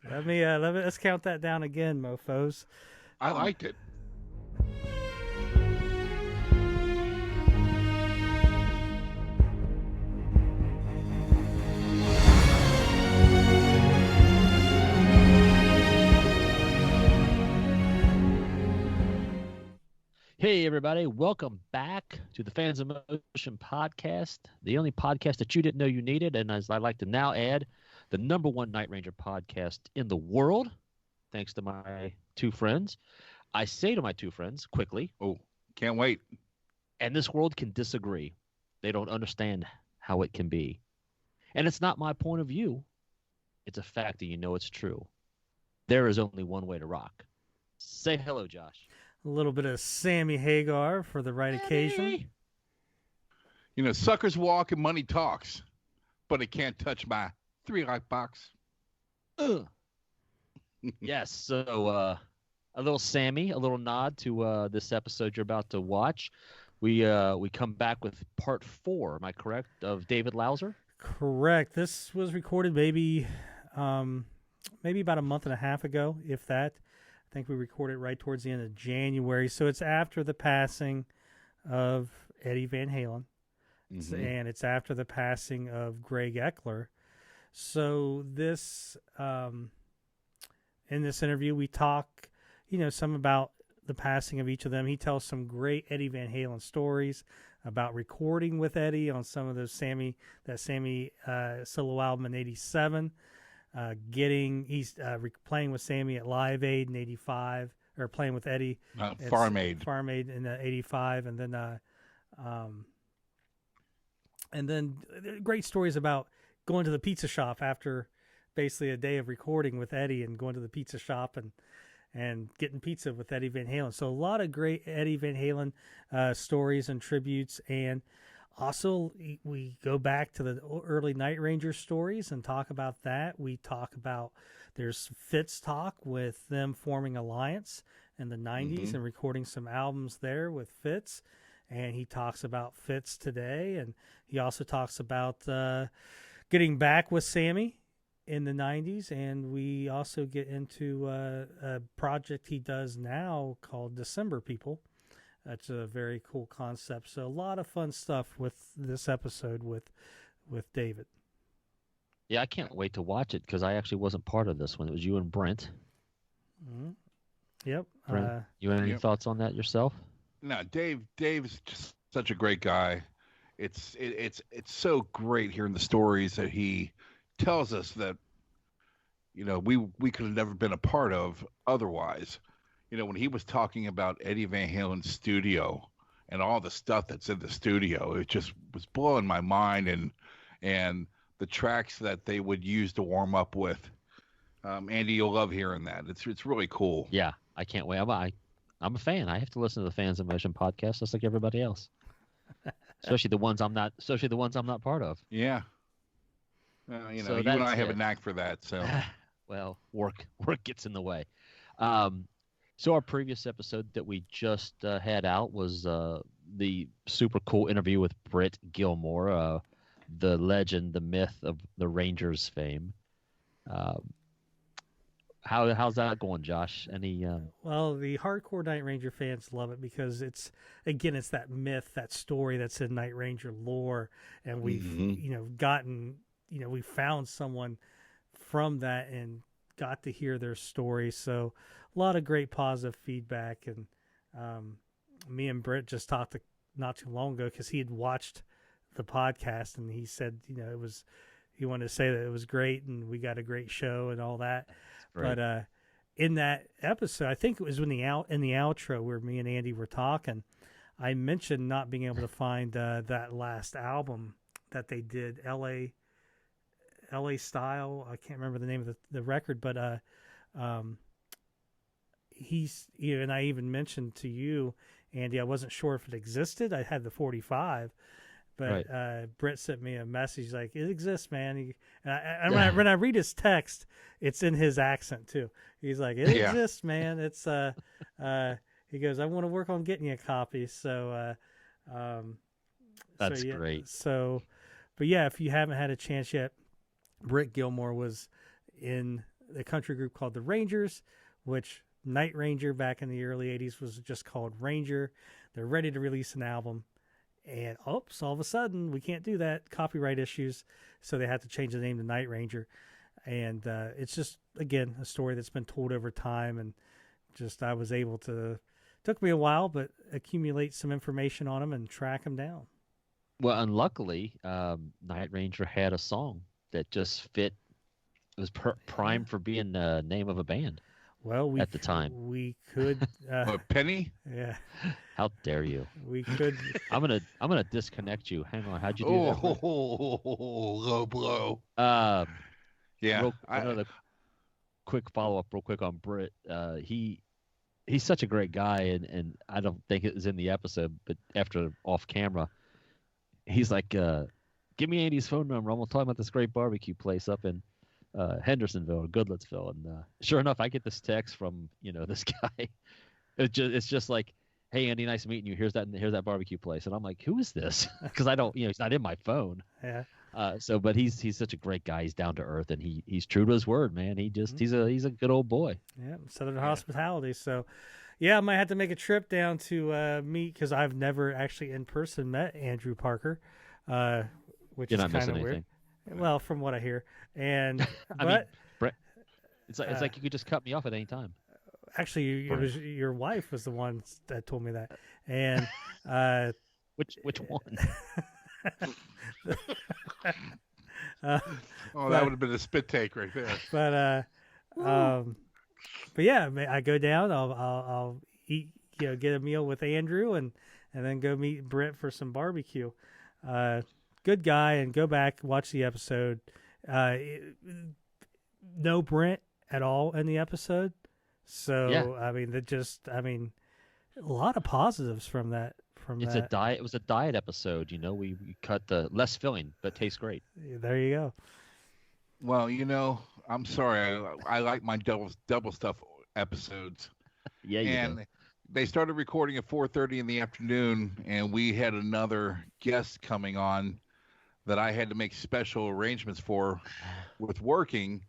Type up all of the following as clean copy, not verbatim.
Let's count that down again, mofos. I liked it. Hey, everybody. Welcome back to the Fans of Motion podcast, the only podcast that you didn't know you needed. And as I like to now add, the #1 Night Ranger podcast in the world, thanks to my two friends. I say to my two friends quickly, Oh, can't wait. and this world can disagree. They don't understand how it can be. And it's not my point of view. It's a fact that you know it's true. There is only one way to rock. Say hello, Josh. A little bit of Sammy Hagar for the right occasion. You know, suckers walk and money talks, but it can't touch my 3-like box. Yes, so a little Sammy, a little nod to this episode you're about to watch. We come back with part 4, am I correct, of David Lauser? Correct. This was recorded maybe about a month and a half ago, if that. I think we recorded right towards the end of January. So it's after the passing of Eddie Van Halen. And it's after the passing of Greg Eckler. So this, in this interview, we talk, some about the passing of each of them. He tells some great Eddie Van Halen stories about recording with Eddie on some of those Sammy solo album in '87. He's playing with Sammy at Live Aid in '85, or playing with Eddie Farm Aid in '85, and then great stories about going to the pizza shop after basically a day of recording with Eddie, and going to the pizza shop and getting pizza with Eddie Van Halen. So a lot of great Eddie Van Halen stories and tributes, and also, we go back to the early Night Ranger stories and talk about that. We talk about, there's Fitz talk with them forming Alliance in the 90s and recording some albums there with Fitz. And he talks about Fitz today. And he also talks about getting back with Sammy in the 90s. And we also get into a project he does now called December People. That's a very cool concept. So a lot of fun stuff with this episode with David. Yeah, I can't wait to watch it because I actually wasn't part of this one. It was you and Brent. Mm-hmm. Yep. Brent, you have any thoughts on that yourself? No, Dave's just such a great guy. It's so great hearing the stories that he tells us that, we could have never been a part of otherwise. When he was talking about Eddie Van Halen's studio and all the stuff that's in the studio, it just was blowing my mind, and the tracks that they would use to warm up with. Andy, you'll love hearing that. It's really cool. Yeah, I can't wait. I'm a fan. I have to listen to the Fans of Motion podcast just like everybody else, especially the ones I'm not part of. Yeah. So you and I have a knack for that. So, well, work gets in the way. So our previous episode that we just had out was the super cool interview with Britt Gilmore, the legend, the myth of the Rangers fame. How's that going, Josh? Any? Well, the hardcore Night Ranger fans love it because it's that myth, that story that's in Night Ranger lore, and we've we found someone from that and got to hear their story. So a lot of great positive feedback, and me and Britt just talked not too long ago because he had watched the podcast, and he said he wanted to say that it was great and we got a great show and all that. Right. But in that episode, I think it was in the outro where me and Andy were talking, I mentioned not being able to find that last album that they did, LA Style. I can't remember the name of the record, but and I even mentioned to you, Andy, I wasn't sure if it existed. I had the 45, but right. Britt sent me a message like, it exists, man. And when I read his text, it's in his accent too. He's like, it exists, man. It's he goes, I want to work on getting you a copy. So that's great. So, but yeah, if you haven't had a chance yet, Britt Gilmore was in the country group called the Rangers, which Night Ranger back in the early 80s was just called Ranger. They're ready to release an album. And oops, all of a sudden, we can't do that. Copyright issues. So they had to change the name to Night Ranger. And it's just, again, a story that's been told over time. And just I was able to, took me a while, but accumulate some information on them and track them down. Well, and luckily, Night Ranger had a song that just fit. It was primed for being the name of a band. Well, at the time, we could. Penny? Yeah. How dare you? We could. I'm gonna disconnect you. Hang on. How'd you do that? Low blow. Yeah. Another quick follow up, real quick on Britt. He's such a great guy, and I don't think it was in the episode, but after off camera, he's like, "Give me Andy's phone number. I'm gonna talk about this great barbecue place up in Hendersonville or Goodlettsville." And sure enough, I get this text from this guy. It's just like, "Hey Andy, nice meeting you. Here's that barbecue place." And I'm like, "Who is this?" Because I don't, he's not in my phone. Yeah. But he's such a great guy. He's down to earth, and he's true to his word, man. He's a good old boy. Yeah, Southern hospitality. So, yeah, I might have to make a trip down to meet, because I've never actually in person met Andrew Parker, which is kind of weird. Anything. Well, from what I hear, and I mean, Brett, it's like you could just cut me off at any time. Actually, it was your wife was the one that told me that, and which one? That would have been a spit take right there. But yeah, I go down. I'll eat, get a meal with Andrew, and then go meet Brent for some barbecue. Good guy, and go back, watch the episode. No Brent at all in the episode. So yeah. A lot of positives from that. A diet. It was a diet episode. We cut the less filling, but tastes great. There you go. Well, I'm sorry. I like my double stuff episodes. Yeah, and they started recording at 4:30 in the afternoon, and we had another guest coming on that I had to make special arrangements for with working.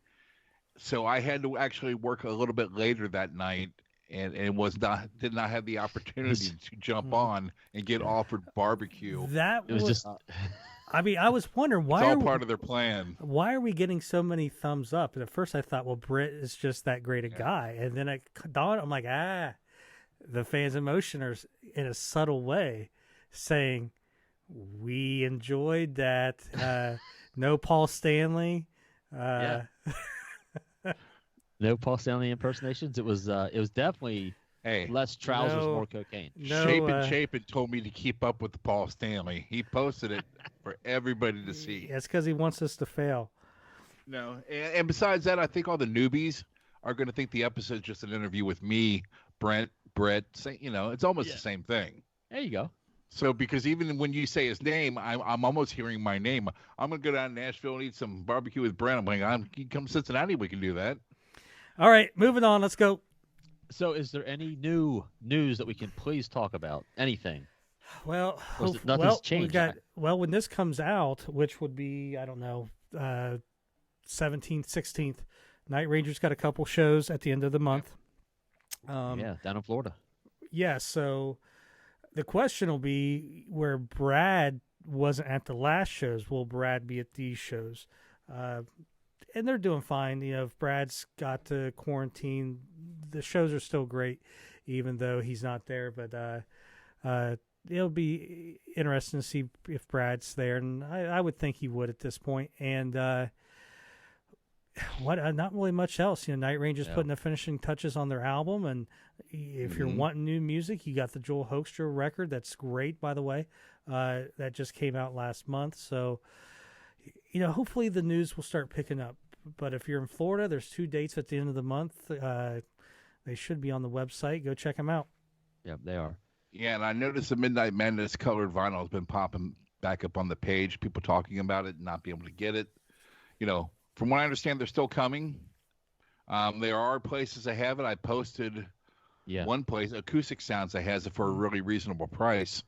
So I had to actually work a little bit later that night. And did not have the opportunity to jump on and get offered barbecue. It was just. I was wondering why. It's all part of their plan. Why are we getting so many thumbs up? And at first I thought, well, Britt is just that great a guy. And then it dawned, I'm like, the fans in motion are in a subtle way saying, we enjoyed that. No Paul Stanley. No Paul Stanley impersonations. It was definitely less trousers, more cocaine. Chapin told me to keep up with the Paul Stanley. He posted it for everybody to see. It's because he wants us to fail. No, and besides that, I think all the newbies are going to think the episode's just an interview with me, Brett. It's almost the same thing. There you go. So because even when you say his name, I'm almost hearing my name. I'm going to go down to Nashville and eat some barbecue with Brent. I'm like, you come to Cincinnati, we can do that. All right, moving on. Let's go. So is there any new news that we can please talk about? Anything? Well, nothing's changed. When this comes out, which would be, 17th, 16th, Night Ranger's got a couple shows at the end of the month. Down in Florida. Yeah, so the question will be, where Brad wasn't at the last shows, will Brad be at these shows? And they're doing fine. If Brad's got to quarantine, the shows are still great, even though he's not there. But it'll be interesting to see if Brad's there, and I would think he would at this point. And not really much else. Night Ranger's putting the finishing touches on their album, and if you're wanting new music, you got the Joel Hoekstra record. That's great, by the way. That just came out last month, so. Hopefully the news will start picking up. But if you're in Florida, there's 2 dates at the end of the month. They should be on the website. Go check them out. Yeah, they are. Yeah, and I noticed the Midnight Madness colored vinyl has been popping back up on the page. People talking about it and not being able to get it. From what I understand, they're still coming. There are places that have it. I posted one place, Acoustic Sounds, that has it for a really reasonable price.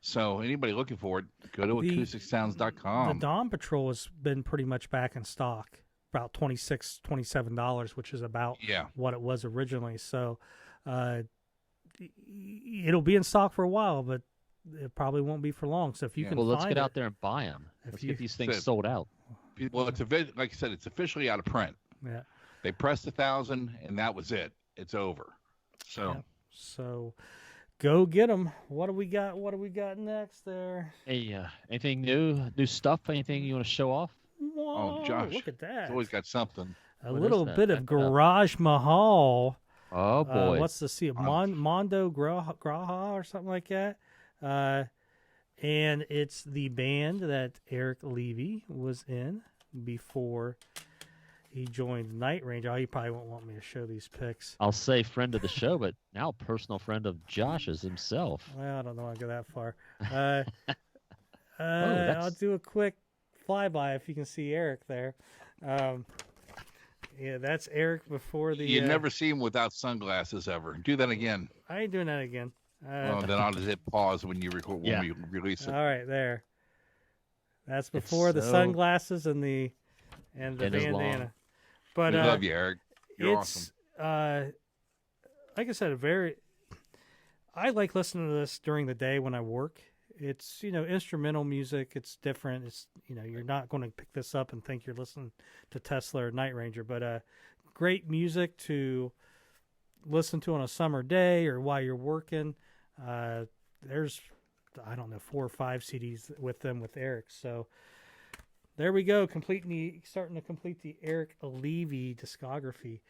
So anybody looking for it, go to acousticsounds.com. The Dawn Patrol has been pretty much back in stock. about $27, which is about what it was originally. So it'll be in stock for a while, but it probably won't be for long. So if you can let's find get out there and buy them. Let's get these things sold out. Well, it's like I said, it's officially out of print. Yeah. They pressed 1,000, and that was it. It's over. So. Yeah. So go get them. What do we got? What do we got next there? Hey, anything new stuff? Anything you want to show off? Whoa, Oh, Josh. look at that. He's always got something. A little bit of Garage Mahal. Oh, boy. What's the C? Mondo Graha or something like that. And it's the band that Eric Levy was in before he joined Night Ranger. Oh, you probably won't want me to show these pics. I'll say friend of the show, but now personal friend of Josh's himself. Well, I don't know if I go that far. I'll do a quick flyby if you can see Eric there. Yeah, that's Eric before the... You never see him without sunglasses ever. Do that again. I ain't doing that again. Then I'll just hit pause when you record when we release it. All right, there. That's before the sunglasses and the bandana. But we love you, Eric. You're it's, awesome. Like I said, I like listening to this during the day when I work. It's, instrumental music. It's different. It's, you're not going to pick this up and think you're listening to Tesla or Night Ranger, but great music to listen to on a summer day or while you're working. There's, 4 or 5 CDs with them with Eric. So there we go, starting to complete the Eric Levy discography.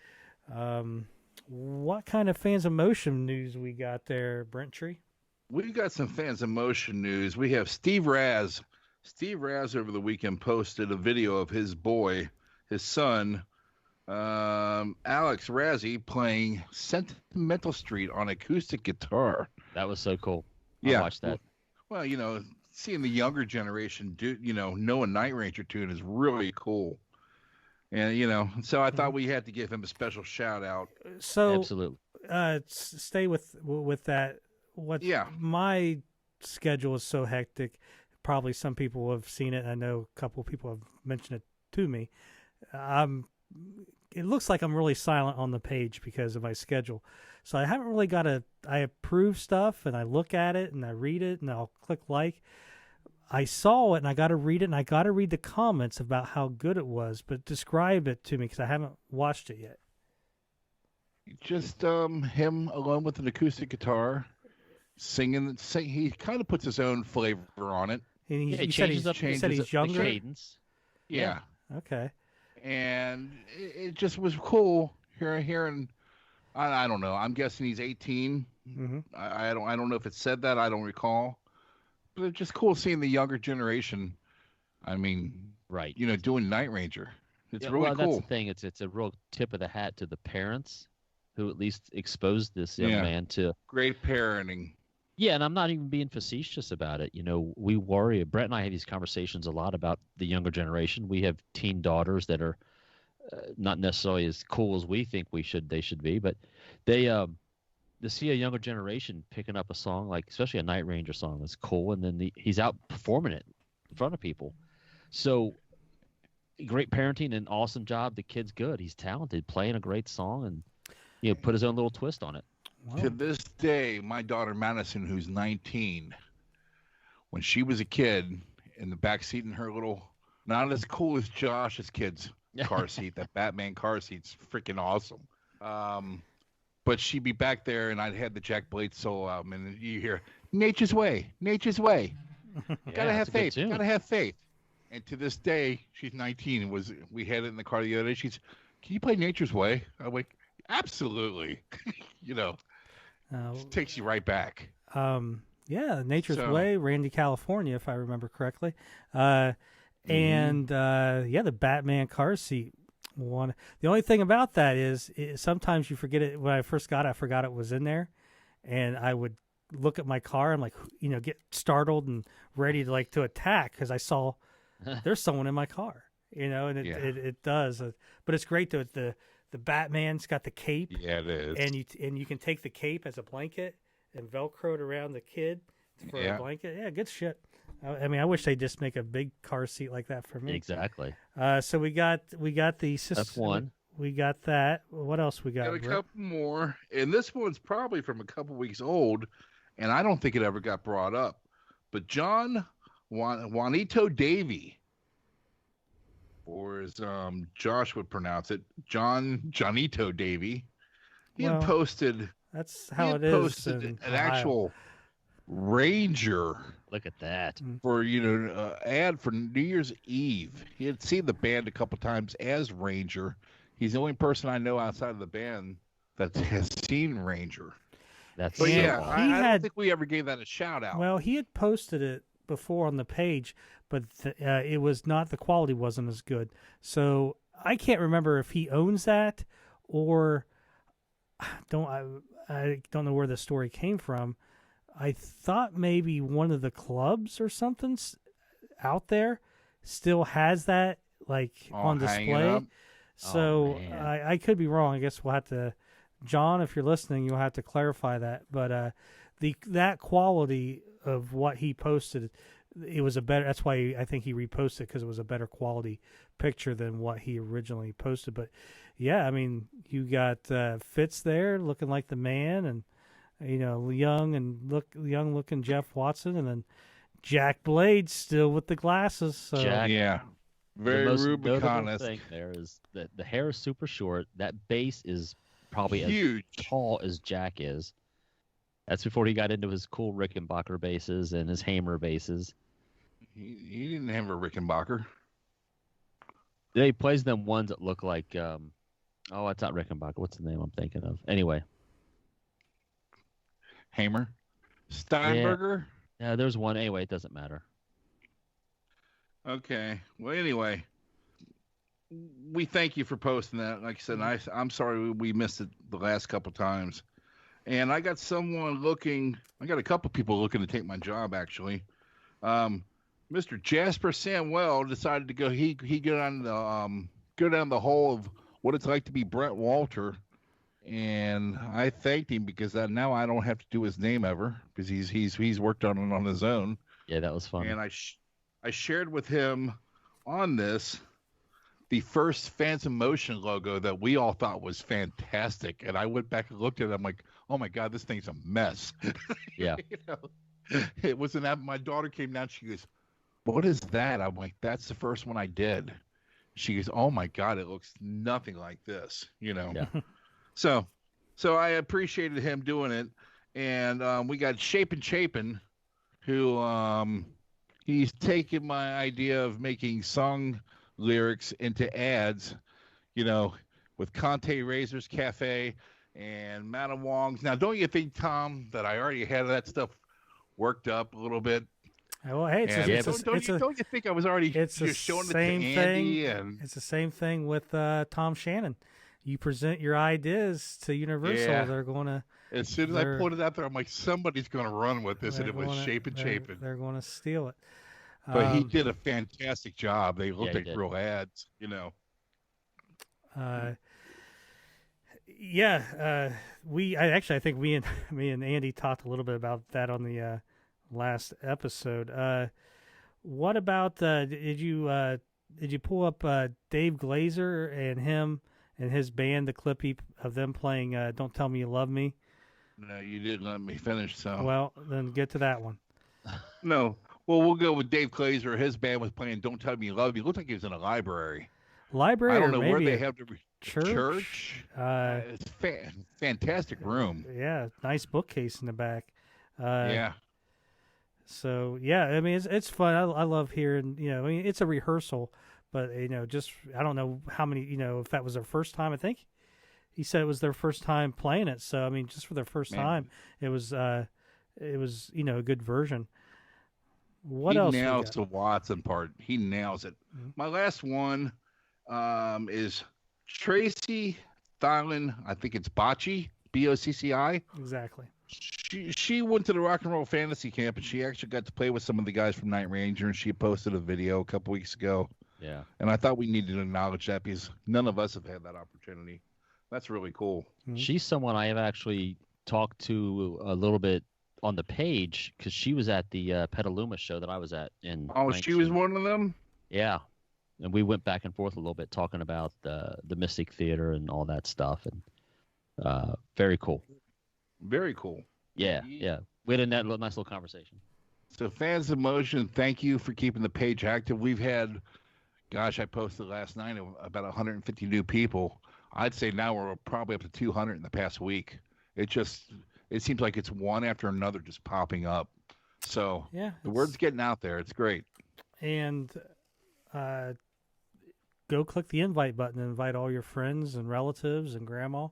What kind of Fans of Motion news we got there, Brent Tree? We've got some Fans of Motion news. We have Steve Raz. Steve Raz over the weekend posted a video of his son, Alex Razzie, playing Sentimental Street on acoustic guitar. That was so cool. I watched that. Well, seeing the younger generation know a Night Ranger tune is really cool. And, so I thought we had to give him a special shout out. So, absolutely. Stay with that. My schedule is so hectic. Probably some people have seen it. I know a couple of people have mentioned it to me. It looks like I'm really silent on the page because of my schedule. So I haven't really I approve stuff and I look at it and I read it and I'll click like. I saw it and I got to read it and I got to read the comments about how good it was, but describe it to me because I haven't watched it yet. Just him alone with an acoustic guitar. Singing, he kind of puts his own flavor on it. And he changes he's younger. The cadence. Yeah. Okay. And it just was cool hearing. I don't know. I'm guessing he's 18. Mm-hmm. I don't know if it said that. I don't recall. But it's just cool seeing the younger generation. I mean, right. Doing Night Ranger. It's really cool. That's the thing. It's a real tip of the hat to the parents who at least exposed this young man to great parenting. Yeah, and I'm not even being facetious about it. We worry. Brett and I have these conversations a lot about the younger generation. We have teen daughters that are not necessarily as cool as we think they should be, but they to see a younger generation picking up a song like, especially a Night Ranger song, is cool, and then he's out performing it in front of people. So great parenting and awesome job. The kid's good. He's talented, playing a great song, and put his own little twist on it. Wow. To this day, my daughter Madison, who's 19, when she was a kid, in the back seat in her little, not as cool as Josh's kid's car seat, that Batman car seat's freaking awesome. But she'd be back there, and I'd had the Jack Blade solo album, and you hear "Nature's Way, Nature's Way." Gotta have faith. Gotta have faith. And to this day, she's 19. We had it in the car the other day. She's, "Can you play Nature's Way?" I'm like, "Absolutely." It takes you right back. Yeah, Nature's Way, Randy, California, if I remember correctly. The Batman car seat one. The only thing about that is sometimes you forget it. When I first got it, I forgot it was in there, and I would look at my car and get startled and ready to attack because I saw there's someone in my car, and it does. But it's great though. The Batman's got the cape. Yeah, it is. And you can take the cape as a blanket and Velcro it around the kid for a blanket. Yeah, good shit. I mean, I wish they'd just make a big car seat like that for me. Exactly. So we got the That's one. We got that. What else we got? Got a couple more, and this one's probably from a couple weeks old, and I don't think it ever got brought up. But John Juanito Davey, or as Josh would pronounce it, Johnito Davey. He had posted. That's how it is. Posted an actual Ranger. Look at that. For ad for New Year's Eve. He had seen the band a couple times as Ranger. He's the only person I know outside of the band that has seen Ranger. That's but so yeah, awesome. I don't think we ever gave that a shout out. Well, he had posted it before on the page, but it was not, the quality wasn't as good. So I can't remember if he owns that or I don't know where the story came from. I thought maybe one of the clubs or something out there still has that on display. So I could be wrong. I guess we'll have to, John, if you're listening, you'll have to clarify that. But that quality of what he posted, it was a better. That's why I think he reposted, because it was a better quality picture than what he originally posted. But yeah, I mean, you got Fitz there looking like the man, and young looking Jeff Watson, and then Jack Blade still with the glasses. So. Jack, yeah. Very the most Rubicon notable thing there is that the hair is super short. That bass is probably huge, as tall as Jack is. That's before he got into his cool Rickenbacker basses and his Hamer basses. He didn't have a Rickenbacker. Yeah, he plays them ones that look like it's not Rickenbacker. What's the name I'm thinking of? Anyway. Hamer? Steinberger? Yeah, there's one. Anyway, it doesn't matter. Okay. Well, anyway, we thank you for posting that. Like I said, I'm sorry we missed it the last couple times. And I got a couple people looking to take my job, actually. Mr. Jasper Samwell decided to go. He go down the hole of what it's like to be Brent Walter. And I thanked him because now I don't have to do his name ever, because he's worked on it on his own. Yeah, that was fun. And I shared with him on this the first Phantom Motion logo that we all thought was fantastic. And I went back and looked at it. I'm like, oh my God, this thing's a mess. Yeah. It wasn't that. My daughter came down. She goes, what is that? I'm like, that's the first one I did. She goes, oh my God, it looks nothing like this, Yeah. So I appreciated him doing it. And we got Chapin, who he's taken my idea of making song lyrics into ads, with Conte Razors Cafe and Madame Wong's. Now, don't you think, Tom, that I already had that stuff worked up a little bit? Well, hey, don't you think I was already just showing it to Andy? It's the same thing with Tom Shannon. You present your ideas to Universal, they're going to. As soon as I put it out there, I'm like, somebody's going to run with this, and it was Chapin. They're going to steal it. But he did a fantastic job. They looked like real ads, I think me and Andy talked a little bit about that on the last episode. What about did you pull up Dave Glazer and him and his band, the clip of them playing "Don't Tell Me You Love Me"? No, you didn't let me finish. So well, then get to that one. No, well, we'll go with Dave Glazer. His band was playing "Don't Tell Me You Love Me." It looked like he was in a library. I don't know where they have the church. It's fantastic room. Yeah, nice bookcase in the back. Yeah. So yeah, I mean it's fun. I love hearing. It's a rehearsal, but just I don't know how many. If that was their first time. I think he said it was their first time playing it. So I mean, just for their first time, it was a good version. What else? He nails the Watson part. He nails it. Mm-hmm. My last one is Tracy Thylan. I think it's Bocci, Bocci. Exactly. She went to the Rock and Roll Fantasy Camp, and she actually got to play with some of the guys from Night Ranger, and she posted a video a couple weeks ago. Yeah. And I thought we needed to acknowledge that because none of us have had that opportunity. That's really cool. Mm-hmm. She's someone I have actually talked to a little bit on the page because she was at the Petaluma show that I was at in. Oh, she was one of them. Yeah, and we went back and forth a little bit talking about the Mystic Theater and all that stuff, and very cool. Very cool. Yeah. We had a nice little conversation. So, Fans of Motion, thank you for keeping the page active. We've had, gosh, I posted last night about 150 new people. I'd say now we're probably up to 200 in the past week. It seems like it's one after another just popping up. So yeah, the word's getting out there. It's great. And go click the invite button and invite all your friends and relatives and grandma.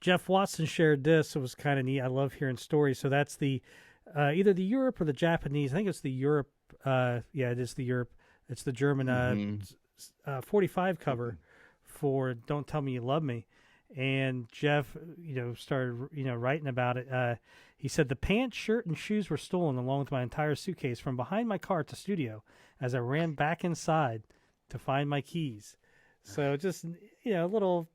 Jeff Watson shared this. It was kind of neat. I love hearing stories. So that's the either the Europe or the Japanese. I think it's the Europe. Yeah, it is the Europe. It's the German 45 cover for "Don't Tell Me You Love Me." And Jeff, started, writing about it. He said, "The pants, shirt, and shoes were stolen along with my entire suitcase from behind my car at the studio as I ran back inside to find my keys." So just, a little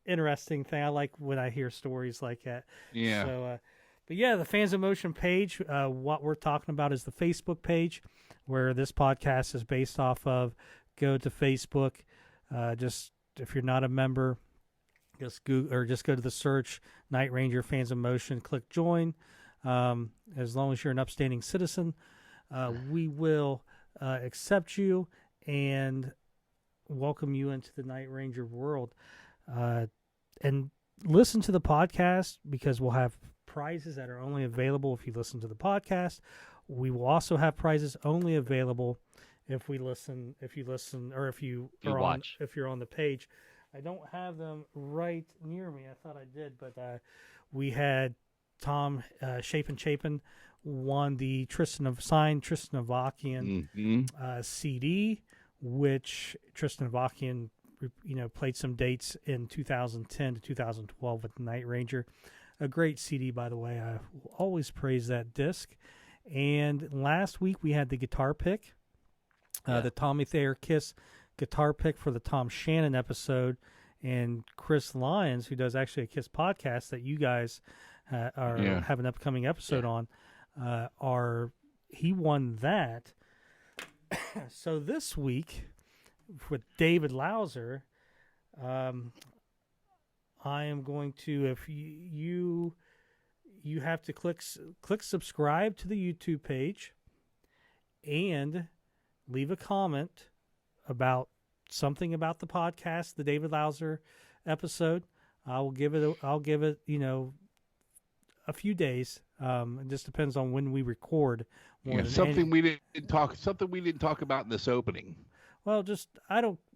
interesting thing. I like when I hear stories like that. Yeah. So, but yeah, the Fans of Motion page, what we're talking about is the Facebook page where this podcast is based off of. Go to Facebook. Just if you're not a member, just go to the search Night Ranger Fans of Motion, click join. As long as you're an upstanding citizen, we will accept you and welcome you into the Night Ranger world. And listen to the podcast because we'll have prizes that are only available if you listen to the podcast. We will also have prizes only available if you listen, or if you're on the page. I don't have them right near me. I thought I did, but we had Tom Chapin won the Tristan Avakian CD, which Tristan Avakian played some dates in 2010 to 2012 with the Night Ranger. A great CD, by the way. I always praise that disc. And last week we had the guitar pick, the Tommy Thayer Kiss guitar pick for the Tom Shannon episode, and Chris Lyons, who does actually a Kiss podcast that you guys have an upcoming episode on, he won that. So this week with David Lauser, I am going to, if you have to click subscribe to the YouTube page and leave a comment about something about the podcast, the David Lauser episode. I'll give it a few days. It just depends on when we record. Something we didn't talk about in this opening. Well,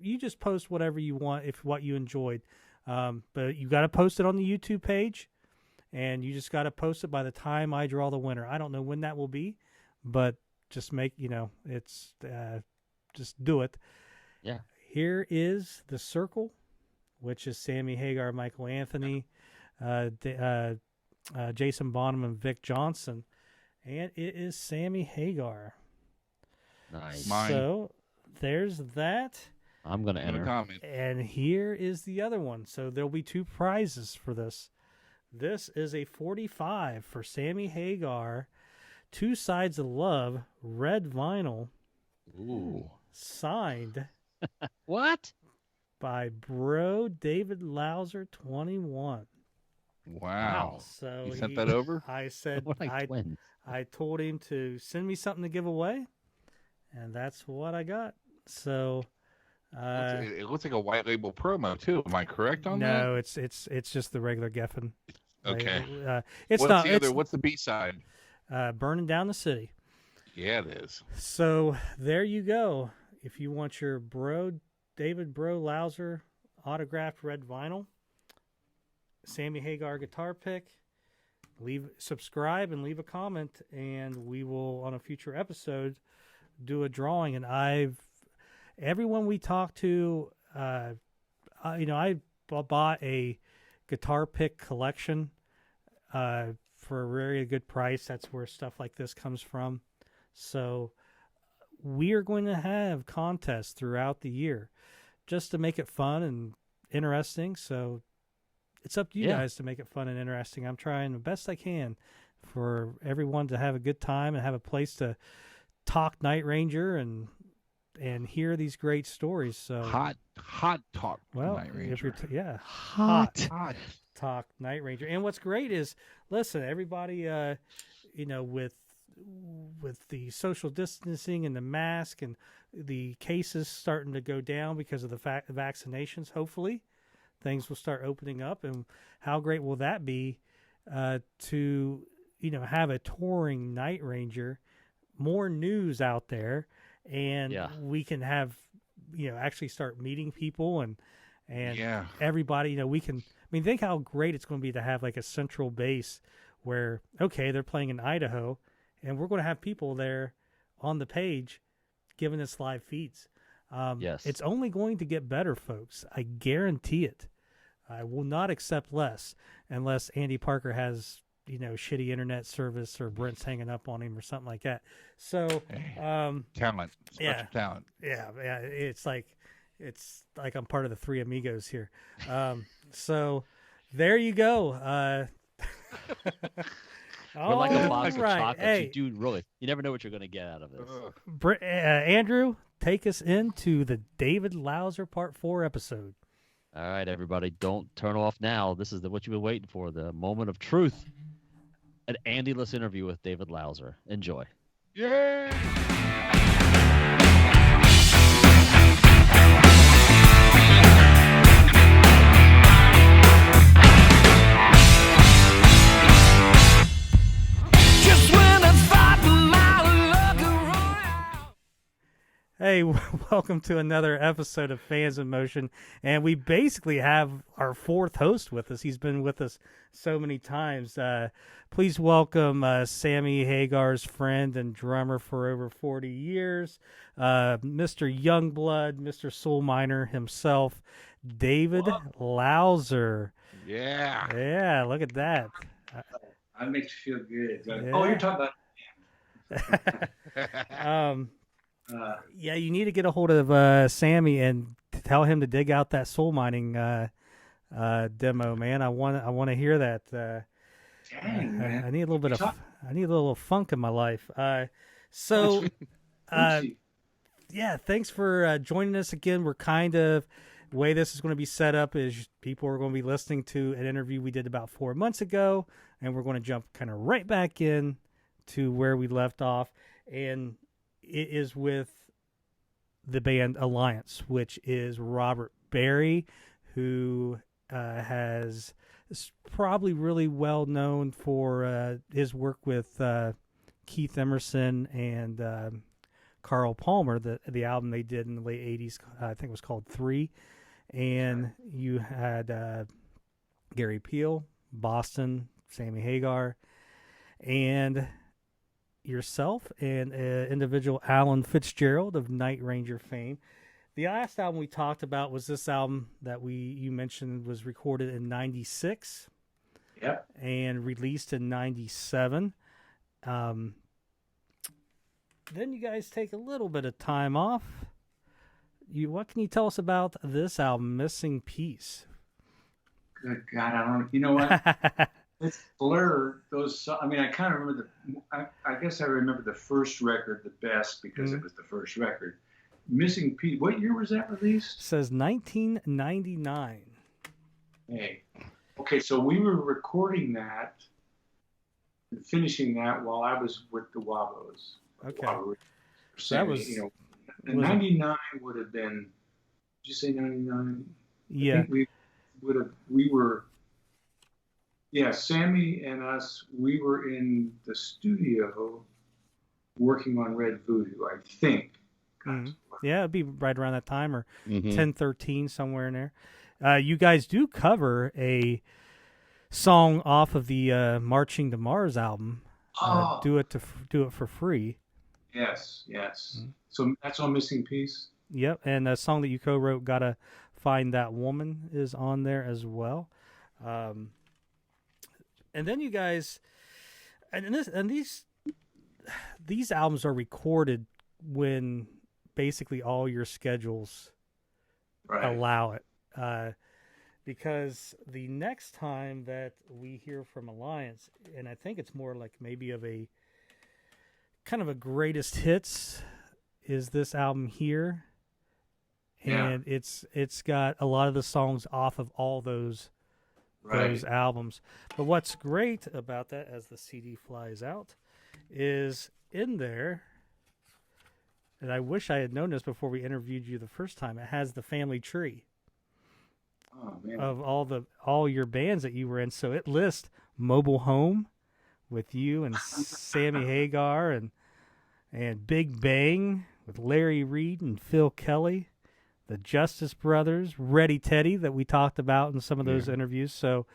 you just post whatever you want, what you enjoyed. But you got to post it on the YouTube page, and you just got to post it by the time I draw the winner. I don't know when that will be, but just just do it. Yeah. Here is the circle, which is Sammy Hagar, Michael Anthony, Jason Bonham, and Vic Johnson. And it is Sammy Hagar. Nice. So there's that. I'm going to enter. Comment. And here is the other one. So there'll be two prizes for this. This is a 45 for Sammy Hagar. Two Sides of Love, red vinyl. Ooh. Signed. What? By Bro David Lauser 21. Wow. So you sent that over? I said twins. I told him to send me something to give away, and that's what I got. So it looks like a white label promo too. Am I correct on that? No, it's just the regular Geffen. Okay. What's the B side? Burning Down the City. Yeah, it is. So there you go. If you want your David Bro Lauser autographed red vinyl, Sammy Hagar guitar pick, subscribe and leave a comment, and we will on a future episode do a drawing. And everyone we talked to, I bought a guitar pick collection for a very good price. That's where stuff like this comes from. So we are going to have contests throughout the year just to make it fun and interesting. So it's up to you guys to make it fun and interesting. I'm trying the best I can for everyone to have a good time and have a place to talk Night Ranger and hear these great stories. So hot talk Night Ranger. If you're Hot talk Night Ranger. And what's great is, listen, everybody, with the social distancing and the mask and the cases starting to go down because of the vaccinations, hopefully things will start opening up. And how great will that be to have a touring Night Ranger, more news out there, and we can have actually start meeting people and everybody. We can. I mean, think how great it's going to be to have like a central base where they're playing in Idaho, and we're going to have people there on the page giving us live feeds. Yes, it's only going to get better, folks. I guarantee it. I will not accept less unless Andy Parker has shitty internet service or Brent's hanging up on him or something like that. So talent, special talent. Yeah. It's like I'm part of the Three Amigos here. So there you go. We're like a box of chocolates. Hey. You never know what you're going to get out of this. Andrew, take us into the David Lauser Part 4 episode. All right, everybody, don't turn off now. This is what you've been waiting for, the moment of truth. An Andy-less interview with David Lauser. Enjoy. Yay! Hey, welcome to another episode of Fans in Motion, and we basically have our fourth host with us. He's been with us so many times. Please welcome Sammy Hagar's friend and drummer for over 40 years, Mr. Youngblood, Mr. Soul Miner himself, David Lauser. Yeah, look at that. That makes you feel good. Yeah. Oh, you're talking about. You need to get a hold of Sammy and tell him to dig out that soul mining demo, man. I want to hear that. Dang, man. I need a little funk in my life. Thanks for joining us again. We're the way this is going to be set up is people are going to be listening to an interview we did about 4 months ago, and we're going to jump kind of right back in to where we left off, and it is with the band Alliance, which is Robert Barry, who is probably really well known for his work with Keith Emerson and Carl Palmer, the album they did in the late 80s, I think it was called 3. And you had Gary Peel, Boston, Sammy Hagar, and yourself and individual Alan Fitzgerald of Night Ranger fame. The last album we talked about was this album that you mentioned was recorded in 96. Yep. And released in 97. Then you guys take a little bit of time off. What can you tell us about this album, Missing Piece? Good God, I don't. You know what? It's blur. I kind of remember I guess I remember the first record the best because it was the first record. Missing Piece. What year was that released? It says 1999. Hey. Okay, so we were recording that and finishing that while I was with the Wabos. Okay. So that was, 99 would have been, did you say 99? Yeah. I think Sammy and us, we were in the studio working on Red Voodoo, I think. Mm-hmm. Yeah, it'd be right around that time or 10-13, somewhere in there. You guys do cover a song off of the Marching to Mars album. Do it for free. Yes. Mm-hmm. So that's on Missing Piece. Yep, and a song that you co-wrote, "Gotta Find That Woman," is on there as well. And then you guys, and these albums are recorded when basically all your schedules allow it. because the next time that we hear from Alliance, and I think it's more like maybe of a kind of a greatest hits, is this album here. And it's got a lot of the songs off of all those albums. But what's great about that, as the CD flies out, is in there, and I wish I had known this before we interviewed you the first time, it has the family tree of all your bands that you were in. So it lists Mobile Home with you and Sammy Hagar and Big Bang with Larry Reed and Phil Kelly. The Justice Brothers, Ready Teddy, that we talked about in some of those interviews. So,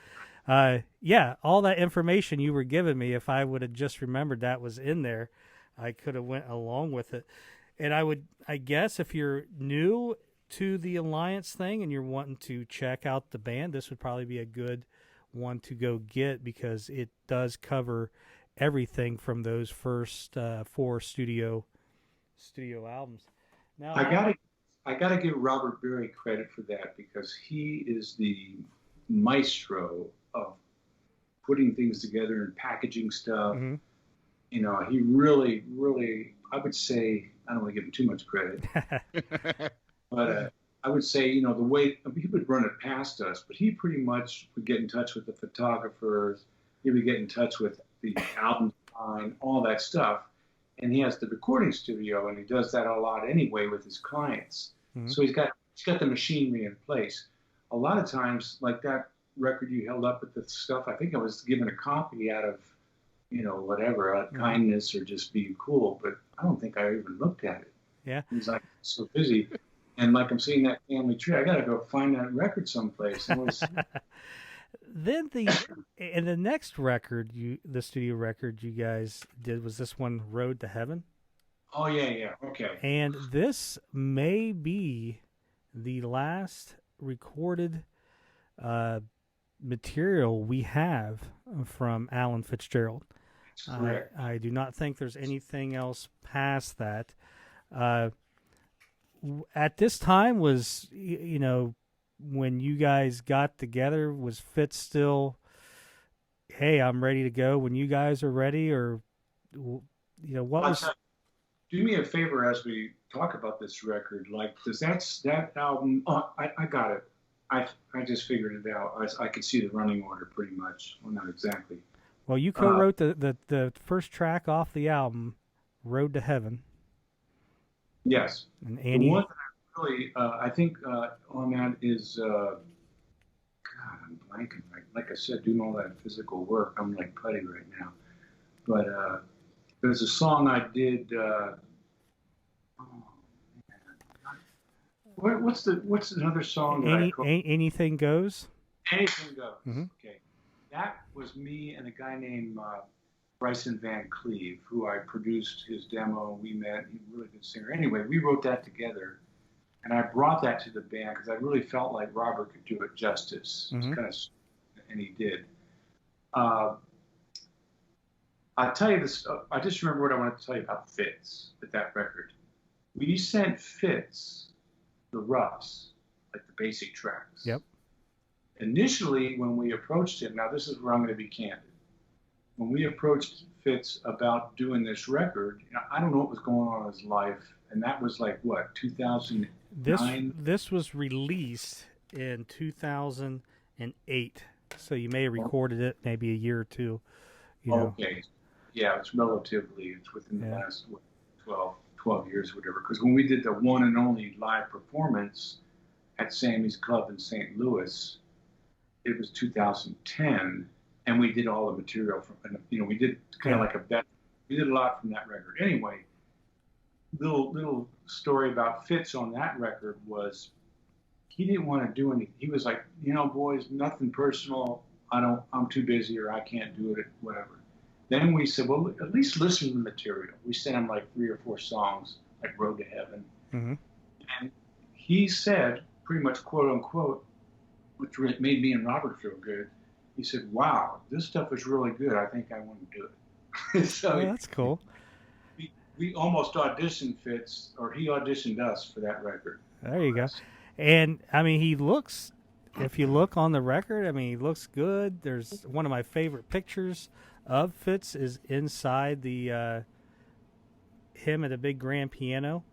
all that information you were giving me, if I would have just remembered that was in there, I could have went along with it. And I guess if you're new to the Alliance thing and you're wanting to check out the band, this would probably be a good one to go get, because it does cover everything from those first 4 studio albums. Now, I gotta give Robert Berry credit for that, because he is the maestro of putting things together and packaging stuff. Mm-hmm. You know, he really, really, I would say, I don't want to give him too much credit, but I would say, you know, the way he would run it past us, but he pretty much would get in touch with the photographers. He would get in touch with the album design, all that stuff. And he has the recording studio, and he does that a lot anyway with his clients. Mm-hmm. So he's got the machinery in place. A lot of times, like that record you held up with the stuff, I think I was given a copy out of, you know, whatever, kindness or just being cool, but I don't think I even looked at it. Yeah. He's like so busy. And like I'm seeing that family tree, I got to go find that record someplace. Then the next record, the studio record you guys did, was this one, Road to Heaven? Oh, yeah, okay. And this may be the last recorded material we have from Alan Fitzgerald. I do not think there's anything else past that. At this time, was, you know, when you guys got together, was Fitz still, hey, I'm ready to go when you guys are ready? Or, you know, what was... Do me a favor as we talk about this record. Like, does that album... Oh, I got it. I just figured it out. I could see the running order pretty much. Well, not exactly. Well, you co-wrote the first track off the album, Road to Heaven. Yes. And Annie... The one that I really, I think on that is... God, I'm blanking. Like I said, doing all that physical work, I'm like putty right now. But there's a song I did... What's another song that I called? Anything Goes? Anything Goes. Mm-hmm. Okay. That was me and a guy named Bryson Van Cleve, who I produced his demo. We met. He's a really good singer. Anyway, we wrote that together, and I brought that to the band because I really felt like Robert could do it justice. Mm-hmm. And he did. I'll tell you this. I just remember what I wanted to tell you about Fitz with that record. We sent Fitz the roughs, like the basic tracks. Yep. Initially, when we approached him, now this is where I'm going to be candid. When we approached Fitz about doing this record, you know, I don't know what was going on in his life, and that was like what, 2009? This was released in 2008, so you may have recorded it maybe a year or two. You know. Okay, yeah, it's within the last 12 years or whatever. Because when we did the one and only live performance at Sammy's Club in St. Louis, it was 2010, and we did all the material from, you know, we did kind of like a bet. We did a lot from that record. Anyway, little story about Fitz on that record was he didn't want to do anything. He was like, you know, boys, nothing personal. I'm too busy, or I can't do it, whatever. Then we said, well, at least listen to the material. We sent him like 3 or 4 songs, like Road to Heaven. Mm-hmm. And he said, pretty much quote unquote, which made me and Robert feel good. He said, wow, this stuff is really good. I think I want to do it. So that's cool. We almost auditioned Fitz, or he auditioned us for that record. There you go. And I mean, he looks if you look on the record, I mean, he looks good. There's one of my favorite pictures of Fitz is inside the him at a big grand piano.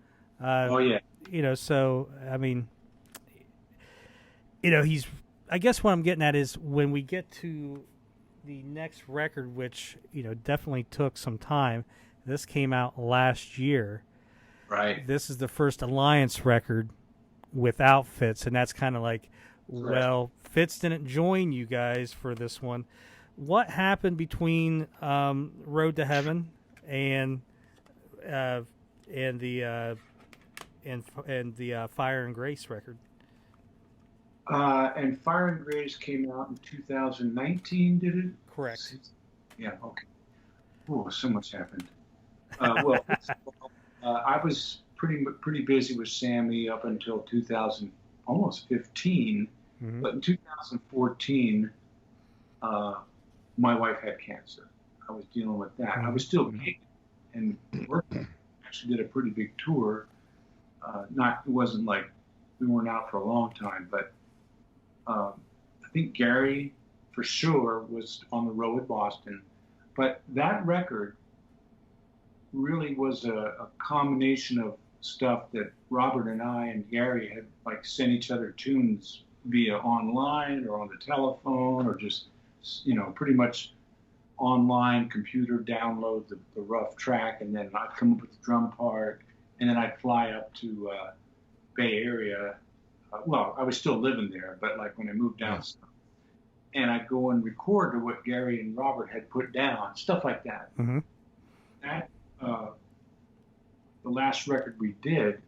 Oh yeah. So I mean, he's. I guess what I'm getting at is when we get to the next record, which definitely took some time. This came out last year. Right. This is the first Alliance record without Fitz, and that's kind of like, well, Fitz didn't join you guys for this one. What happened between Road to Heaven and the Fire and Grace record? And Fire and Grace came out in 2019, did it? Correct. Yeah, okay. Oh, so much happened. Well, I was pretty busy with Sammy up until almost 15. Mm-hmm. But in 2014, my wife had cancer. I was dealing with that. Mm-hmm. I was still gigging and working. Actually did a pretty big tour. It wasn't like we weren't out for a long time, but I think Gary, for sure, was on the road with Boston. But that record really was a combination of stuff that Robert and I and Gary had like sent each other tunes via online or on the telephone or just, pretty much online computer download the rough track, and then I'd come up with the drum part, and then I'd fly up to Bay Area. Well, I was still living there, but like when I moved down, and I'd go and record to what Gary and Robert had put down, stuff like that. Mm-hmm. That the last record we did,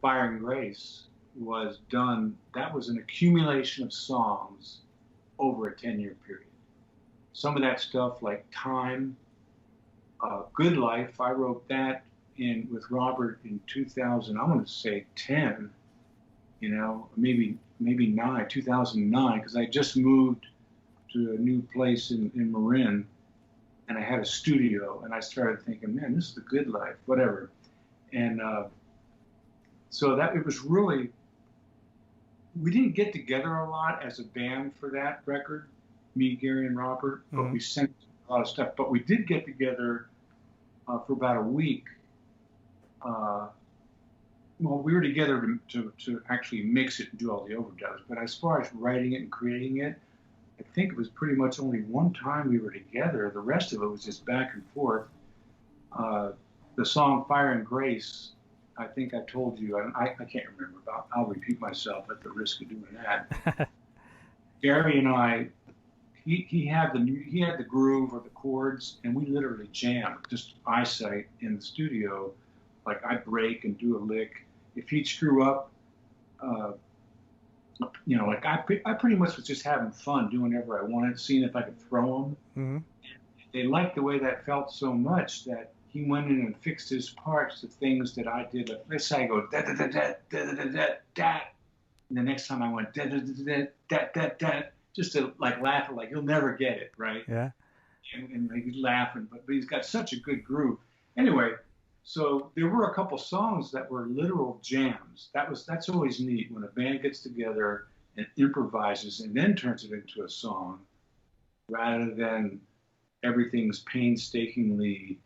Fire and Grace, was done. That was an accumulation of songs over a 10-year period. Some of that stuff, like Time, Good Life, I wrote that with Robert in 2000. I want to say 10. Maybe 2009, because I just moved to a new place in Marin, and I had a studio, and I started thinking, man, this is the good life, whatever. And so that it was really, we didn't get together a lot as a band for that record, me, Gary, and Robert, but we sent a lot of stuff. But we did get together for about a week. Well, we were together to actually mix it and do all the overdubs. But as far as writing it and creating it, I think it was pretty much only one time we were together. The rest of it was just back and forth. The song Fire and Grace, I think I told you, I can't remember about. I'll repeat myself at the risk of doing that. Gary and I, he had the groove or the chords, and we literally jammed, just eyesight in the studio. Like I'd break and do a lick. If he'd screw up, like I pretty much was just having fun doing whatever I wanted, seeing if I could throw them. Mm-hmm. They liked the way that felt so much that he went in and fixed his parts to things that I did. Like, let's say I go da da da da da da da da, and the next time I went da da da da da da, just to like laugh, like he'll never get it right. Yeah. And he's laughing, but he's got such a good groove. Anyway. So there were a couple songs that were literal jams. That's always neat when a band gets together and improvises and then turns it into a song, rather than everything's painstakingly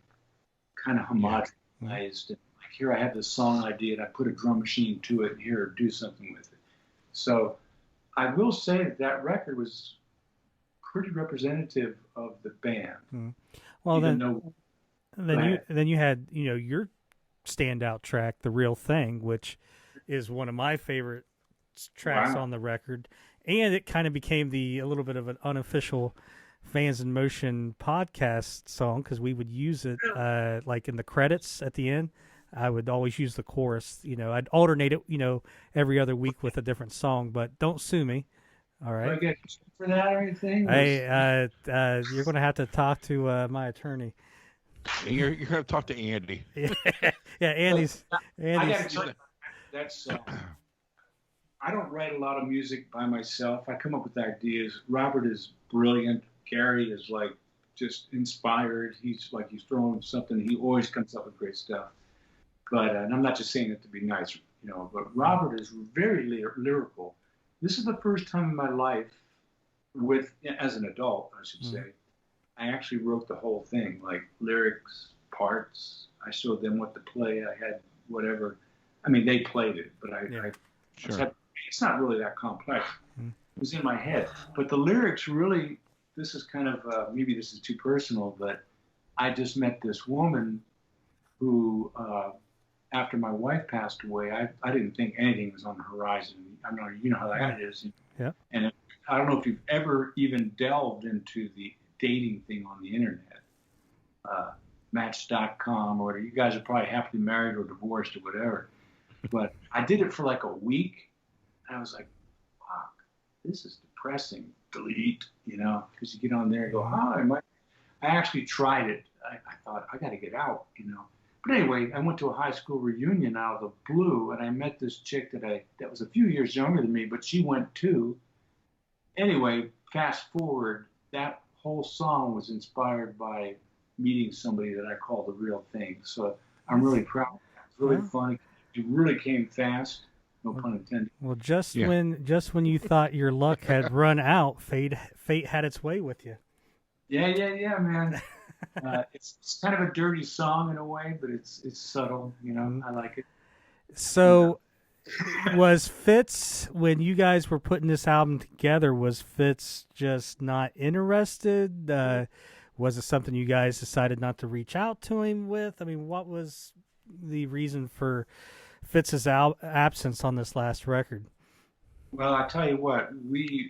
kind of homogenized. And like here I have this song idea and I put a drum machine to it, and here do something with it. So I will say that record was pretty representative of the band. Mm-hmm. Well, then you had your standout track, The Real Thing, which is one of my favorite tracks on the record, and it kind of became a little bit of an unofficial Fans in Motion podcast song, because we would use it like in the credits at the end. I would always use the chorus. I'd alternate it every other week with a different song, but don't sue me. All right. Do I get for that or anything? You're going to have to talk to my attorney. You're going to talk to Andy. Yeah, Andy's. I got to tell you, that's. I don't write a lot of music by myself. I come up with ideas. Robert is brilliant. Gary is like just inspired. He's throwing something. He always comes up with great stuff. But and I'm not just saying it to be nice, But Robert is very lyrical. this is the first time in my life, as an adult, I should say, I actually wrote the whole thing, like lyrics, parts. I showed them what to play. I had whatever. I mean, they played it, but it's not really that complex. It was in my head. But the lyrics really, this is kind of, maybe this is too personal, but I just met this woman who, after my wife passed away, I didn't think anything was on the horizon. I know, you know how that is. Yeah. And I don't know if you've ever even delved into the dating thing on the internet, Match.com or whatever. You guys are probably happily married or divorced or whatever. But I did it for like a week, and I was like, fuck, this is depressing. Delete, you know, because you get on there and go, hi. I actually tried it. I thought, I got to get out, you know. But anyway, I went to a high school reunion out of the blue, and I met this chick that was a few years younger than me, but she went too. Anyway, fast forward, that whole song was inspired by meeting somebody that I call the real thing. So I'm really proud. It's really fun. It really came fast. No pun intended. Well, just when you thought your luck had run out, fate had its way with you. Yeah, man. It's kind of a dirty song in a way, but it's subtle. You know, I like it. So, was Fitz, when you guys were putting this album together, was Fitz just not interested? Was it something you guys decided not to reach out to him with? I mean, what was the reason for Fitz's absence on this last record? Well, I tell you what,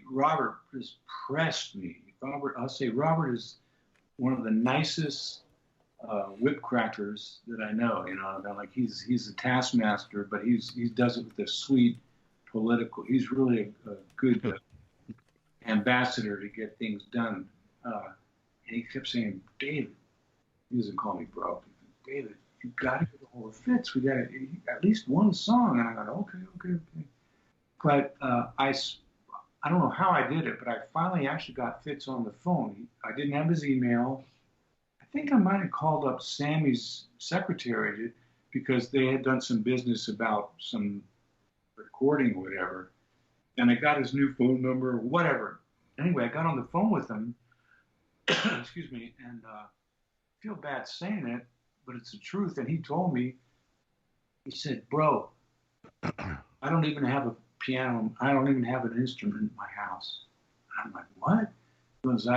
Robert has pressed me. Robert is one of the nicest whip crackers that I know. You know, like he's a taskmaster, but he does it with a sweet political. He's really a good ambassador to get things done. And he kept saying, David, he doesn't call me bro. David, you got to get a hold of Fitz. We got at least one song. And I got okay. But I don't know how I did it, but I finally actually got Fitz on the phone. I didn't have his email. I think I might have called up Sammy's secretary because they had done some business about some recording or whatever. And I got his new phone number or whatever. Anyway, I got on the phone with him. Excuse me. And I feel bad saying it, but it's the truth. And he told me, he said, bro, I don't even have a piano. I don't even have an instrument in my house. I'm like, what? Because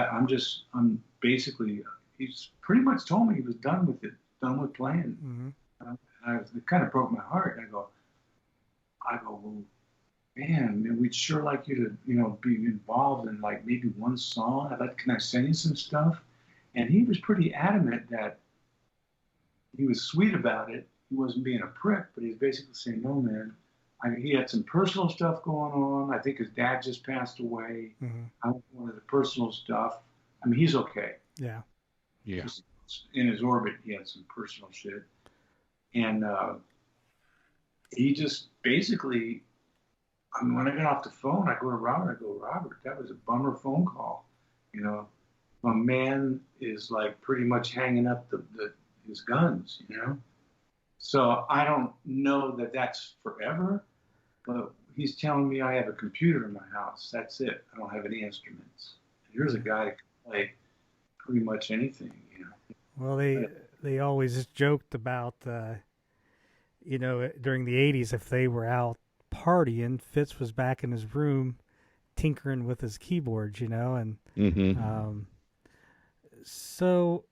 I'm basically, he's pretty much told me he was done with it, done with playing. It kind of broke my heart. I go, well, man, we'd sure like you to, you know, be involved in like maybe one song. Can I send you some stuff? And he was pretty adamant that he was sweet about it. He wasn't being a prick, but he's basically saying, no, man. He had some personal stuff going on. I think his dad just passed away. I wanted the personal stuff. I mean, he's okay. Yeah. Just in his orbit, he had some personal shit. And he just basically, I mean, when I get off the phone, I go to Robert. I go, Robert, that was a bummer phone call. You know, my man is like pretty much hanging up his guns, you know? So I don't know that that's forever, but he's telling me I have a computer in my house. That's it. I don't have any instruments. And here's a guy that can play pretty much anything, you know. Well, they always joked about, you know, during the 80s, if they were out partying, Fitz was back in his room tinkering with his keyboards, you know, and so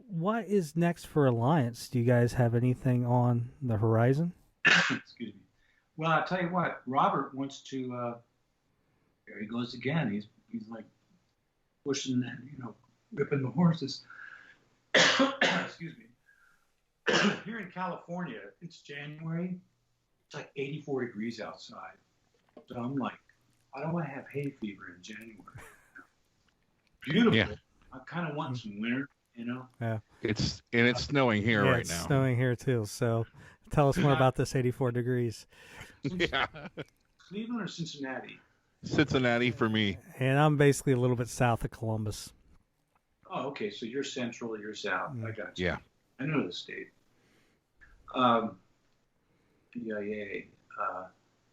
what is next for Alliance? Do you guys have anything on the horizon? Excuse me. Well, I'll tell you what, Robert wants to, there he goes again. He's like pushing that, you know, whipping the horses. Excuse me. Here in California, it's January. It's like 84 degrees outside. So I'm like, I don't want to have hay fever in January. Beautiful. Yeah. I kind of want some winter, you know? Yeah. It's snowing here right now. It's snowing here too. So tell us more about this 84 degrees. Yeah. Cleveland or Cincinnati? Cincinnati for me. And I'm basically a little bit south of Columbus. Oh, okay. So you're central, you're south. I got you. Yeah. I know the state. PIA.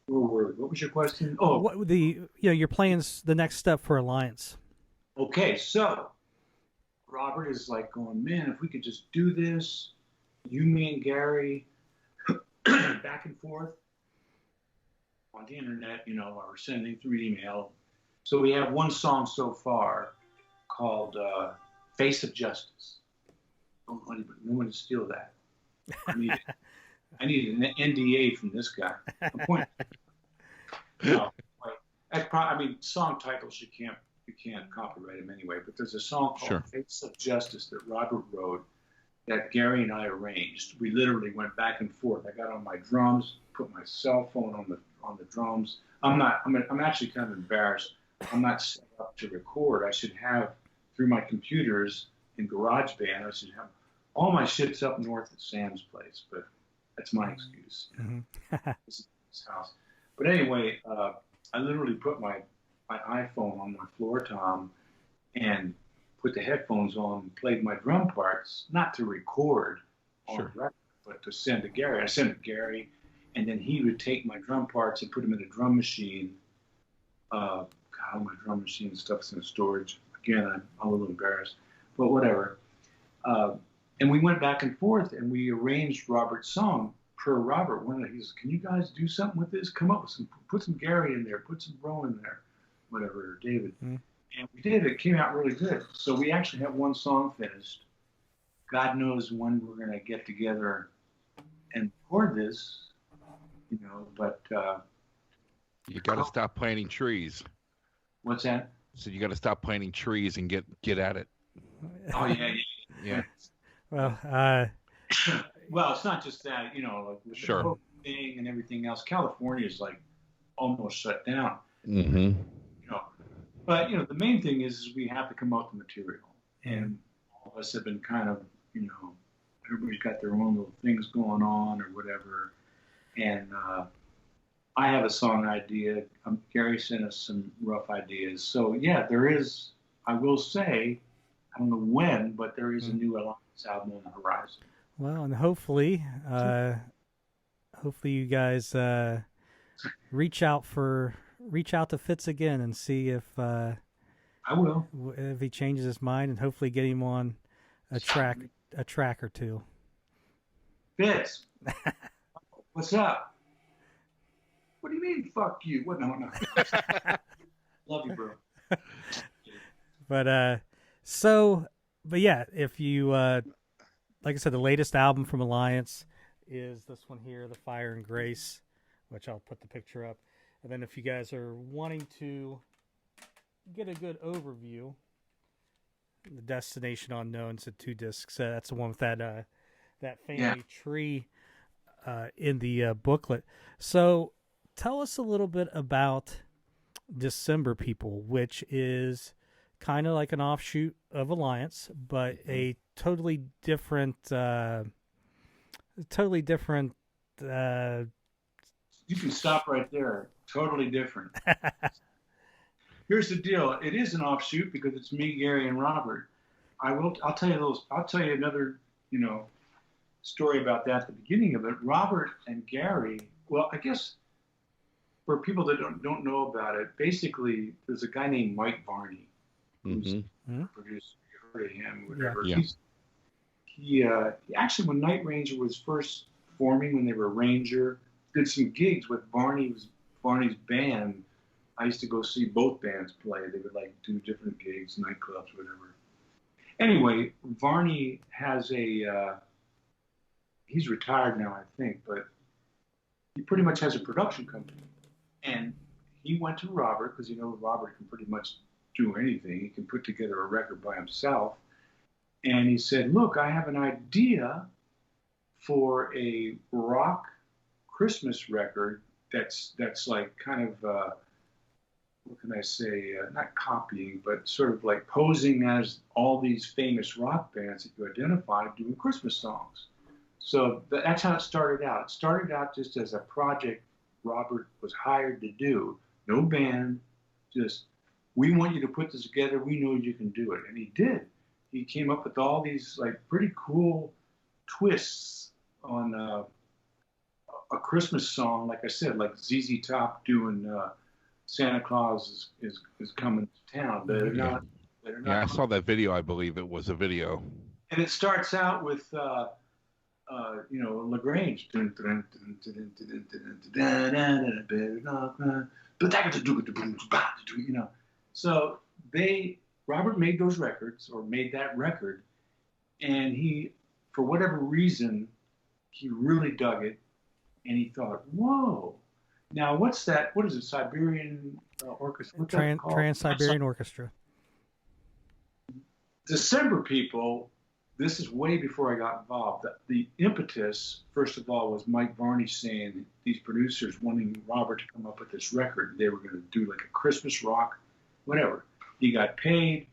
What was your question? Oh, What your plans, the next step for Alliance? okay. So Robert is like going, man, if we could just do this, you, me, and Gary, back and forth on the internet, or sending through email. So we have one song so far called "Face of Justice." Don't let anyone steal that. I need an NDA from this guy. No, song titles you can't copyright them anyway. But there's a song called "Face of Justice" that Robert wrote that Gary and I arranged. We literally went back and forth. I got on my drums, put my cell phone on the drums. I'm actually kind of embarrassed. I'm not set up to record. I should have through my computers in GarageBand. I should have all my shit's up north at Sam's place, but that's my excuse. Mm-hmm. This is his house. But anyway, I literally put my iPhone on my floor tom and put the headphones on and played my drum parts, not to record on the record, but to send to Gary. I sent it to Gary, and then he would take my drum parts and put them in a drum machine. God, my drum machine stuff's in storage. Again, I'm a little embarrassed, but whatever. And we went back and forth, and we arranged Robert's song per Robert. He says, "Can you guys do something with this? Come up with put some Gary in there, put some Bro in there, whatever, or David." Mm-hmm. And we did. It came out really good. So we actually have one song finished. God knows when we're going to get together and record this, but... you got to stop planting trees. What's that? So you got to stop planting trees and get at it. Oh, yeah. Well, well, it's not just that, like with the whole thing and everything else. California is like almost shut down. Mm-hmm. But, the main thing is we have to come out with material. And all of us have been kind of, everybody's got their own little things going on or whatever. And I have a song idea. Gary sent us some rough ideas. So, yeah, there is, I will say, I don't know when, but there is a new Alliance album on the horizon. Well, and hopefully you guys reach out to Fitz again and see if I will, if he changes his mind, and hopefully get him on a track or two. Fitz, what's up? What do you mean, fuck you? What? No. Love you, bro. But yeah, if you like I said, the latest album from Alliance is this one here, The Fire and Grace, which I'll put the picture up. And then if you guys are wanting to get a good overview, The Destination Unknown's at 2 discs. That's the one with that family tree in the booklet. So tell us a little bit about December People, which is kind of like an offshoot of Alliance, but a totally different. You can stop right there. Totally different. Here's the deal. It is an offshoot because it's me, Gary, and Robert. I'll tell you another, story about that at the beginning of it. Robert and Gary. Well, I guess for people that don't know about it, basically there's a guy named Mike Varney who's a producer. You heard of him, whatever. Yeah. He actually, when Night Ranger was first forming, when they were Ranger, did some gigs with Varney's band. I used to go see both bands play. They would do different gigs, nightclubs, whatever. Anyway, Varney has he's retired now, I think, but he pretty much has a production company. And he went to Robert, because Robert can pretty much do anything. He can put together a record by himself. And he said, look, I have an idea for a rock Christmas record that's like kind of, what can I say, not copying, but sort of like posing as all these famous rock bands that you identified doing Christmas songs. So that's how it started out. It started out just as a project Robert was hired to do. No band, just, we want you to put this together. We know you can do it. And he did. He came up with all these pretty cool twists on a Christmas song, like I said, like ZZ Top doing Santa Claus is coming to town. They're not. Yeah, I saw that video. I believe it was a video. And it starts out with, Lagrange. So Robert made those records, or made that record, and he, for whatever reason, he really dug it, and he thought, whoa. Now, what's that? What is it? Siberian Orchestra? Trans-Siberian Orchestra. December people, this is way before I got involved. The impetus, first of all, was Mike Varney saying these producers wanting Robert to come up with this record. They were going to do like a Christmas rock, whatever. He got paid.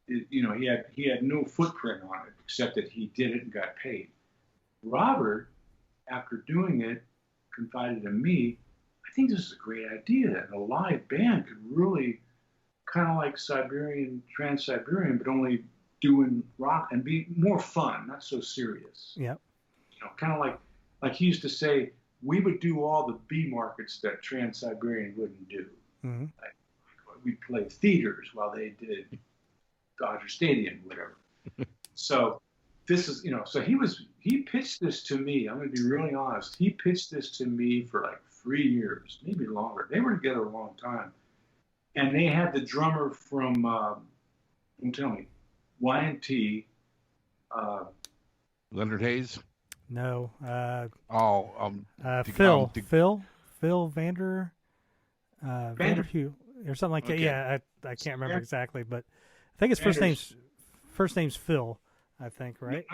He had no footprint on it except that he did it and got paid. Robert, after doing it, confided in me, I think this is a great idea. And a live band could really, kind of like Trans-Siberian, but only doing rock and be more fun, not so serious. Yeah. Kind of like he used to say, we would do all the B markets that Trans-Siberian wouldn't do. Mm-hmm. Like we'd play theaters while they did Dodger Stadium, whatever. So this is, so he pitched this to me. I'm going to be really honest. He pitched this to me for like 3 years, maybe longer. They were together a long time. And they had the drummer from, don't tell me, Y&T. Leonard Hayes? No. Phil Vanderhue or something like that. Yeah, I can't remember exactly, but I think his first name's Phil, I think, right?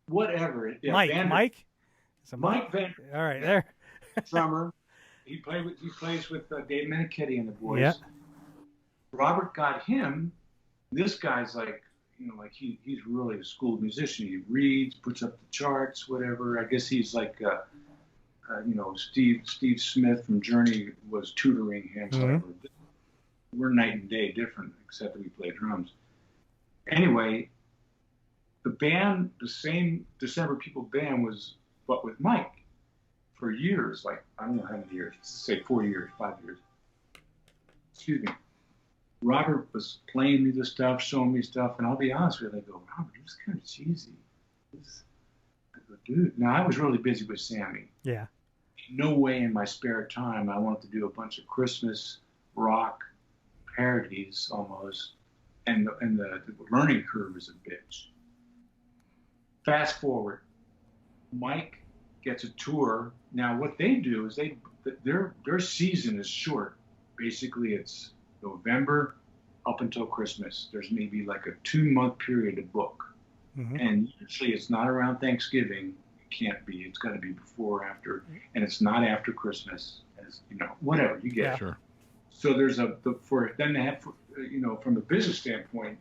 Whatever. Yeah, Mike? Mike Van. All right, there. Drummer. He plays with Dave Meniketti and the boys. Yeah. Robert got him. This guy's like, he's really a schooled musician. He reads, puts up the charts, whatever. I guess he's like, Steve Smith from Journey was tutoring him. Mm-hmm. We're night and day different, except that we play drums. Anyway, the band, the same December People band was, but with Mike for years, like, I don't know how many years, let's say 4 years, 5 years. Excuse me. Robert was playing me the stuff, showing me stuff, and I'll be honest with you, I go, Robert, this is kind of cheesy. I go, dude. Now, I was really busy with Sammy. Yeah. No way in my spare time I wanted to do a bunch of Christmas rock parodies almost, and the learning curve is a bitch. Fast forward, Mike gets a tour. Now, what they do is their season is short. Basically, it's November up until Christmas. There's maybe like a 2-month period to book. Mm-hmm. And usually it's not around Thanksgiving. It can't be. It's got to be before or after. And it's not after Christmas. As whatever you get. Yeah. Sure. So there's from a business standpoint,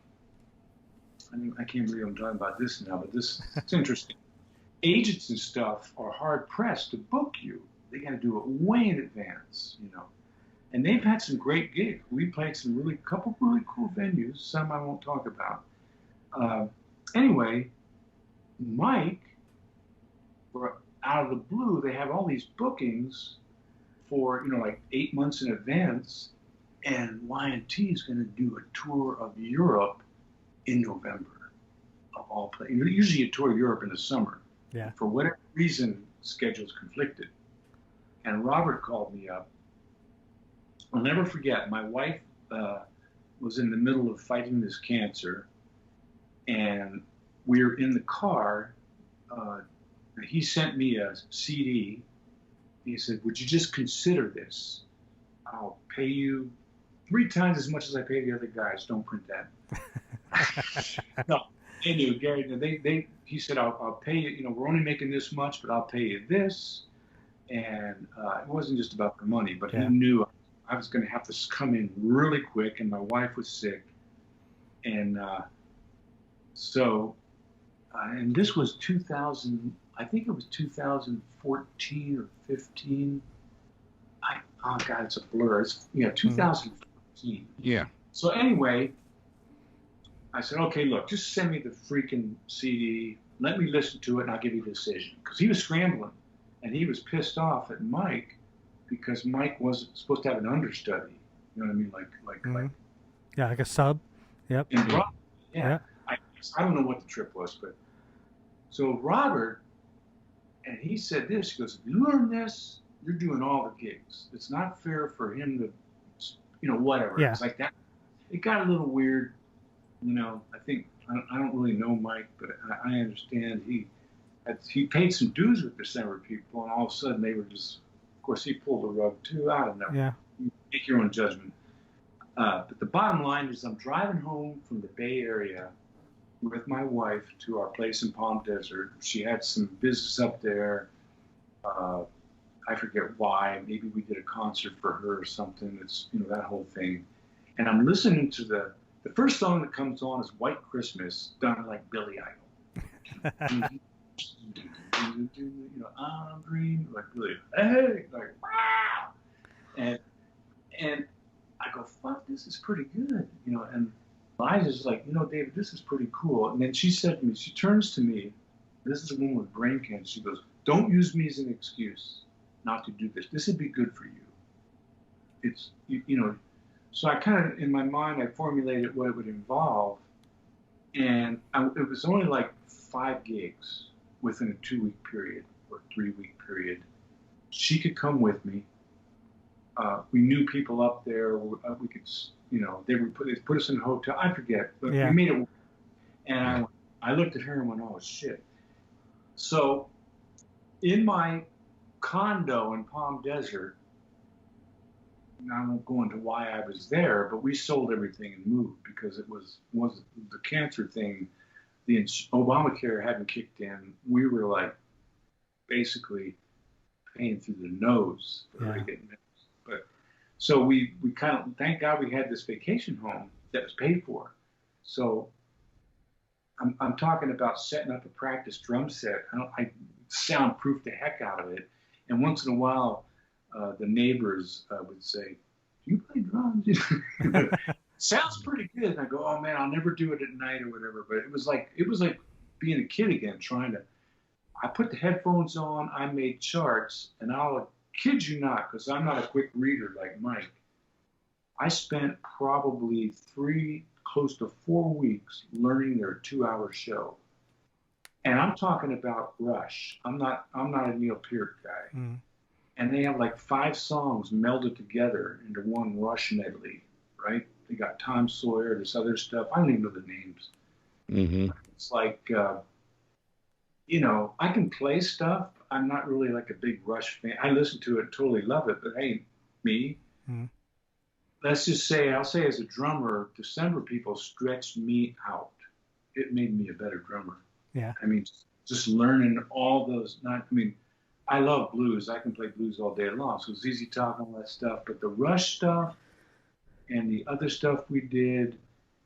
I can't believe I'm talking about this now, but it's interesting. Agents and stuff are hard pressed to book you. They got to do it way in advance, And they've had some great gigs. We played couple really cool venues. Some I won't talk about. Anyway, Mike, out of the blue, they have all these bookings for like 8 months in advance, and Y&T is going to do a tour of Europe in November, of all places. Usually you tour Europe in the summer. Yeah. For whatever reason, schedules conflicted. And Robert called me up. I'll never forget, my wife was in the middle of fighting this cancer, and we were in the car. He sent me a CD. He said, would you just consider this? I'll pay you 3 times as much as I pay the other guys. Don't print that. No, they knew, Gary. He said, I'll pay you. We're only making this much, but I'll pay you this. And it wasn't just about the money, but he knew I was going to have to come in really quick, and my wife was sick. And and this was 2000, I think it was 2014 or 15. Oh, God, it's a blur. It's 2014. Yeah. So anyway, I said, okay, look, just send me the freaking CD. Let me listen to it, and I'll give you a decision. Because he was scrambling. and he was pissed off at Mike because Mike wasn't supposed to have an understudy. You know what I mean? Like Yeah, like a sub. Yep. in Broadway. Yeah. I don't know what the trip was, but so Robert, and he said this, he goes, if you learn this, you're doing all the gigs. It's not fair for him to, whatever. Yeah. It's like that. It got a little weird, I think, I don't really know Mike, but I understand he paid some dues with December people, and all of a sudden they were just, of course, he pulled the rug too. I don't know. Yeah. You make your own judgment. But the bottom line is I'm driving home from the Bay Area with my wife to our place in Palm Desert. She had some business up there. I forget why. Maybe we did a concert for her or something. It's, that whole thing. And I'm listening to the first song that comes on is White Christmas, done like Billy Idol. I'm green, like Billy. Hey, like, wow. And I go, fuck, this is pretty good, and Liza's like, David, this is pretty cool. And then she said to me, she turns to me, this is a woman with brain cancer, she goes, don't use me as an excuse not to do this. This would be good for you. It's, so I kind of, in my mind, I formulated what it would involve. And it was only like 5 gigs within a 2-week period or 3-week period. She could come with me. We knew people up there. We could, they put us in a hotel. I forget, but we made it work. And I looked at her and went, oh, shit. So in my condo in Palm Desert, I won't go into why I was there, but we sold everything and moved because it was the cancer thing. The Obamacare hadn't kicked in. We were like basically paying through the nose for her to get medicine. But so we kind of, thank God we had this vacation home that was paid for. So I'm talking about setting up a practice drum set. I soundproof the heck out of it. And once in a while, the neighbors would say, do you play drums? Sounds pretty good. And I go, oh man, I'll never do it at night or whatever. But it was like being a kid again, I put the headphones on, I made charts, and I'll kid you not, because I'm not a quick reader like Mike. I spent probably 3, close to 4 weeks learning their 2-hour show. And I'm talking about Rush. I'm not a Neil Peart guy. Mm. And they have like 5 songs melded together into one Rush medley, right? They got Tom Sawyer, this other stuff. I don't even know the names. Mm-hmm. It's like, I can play stuff. I'm not really like a big Rush fan. I listen to it, totally love it, but ain't me. Mm. Let's just say, I'll say as a drummer, December people stretched me out. It made me a better drummer. Yeah. I mean, just learning all those, I love blues. I can play blues all day long. So it's easy talking all that stuff. But the Rush stuff and the other stuff we did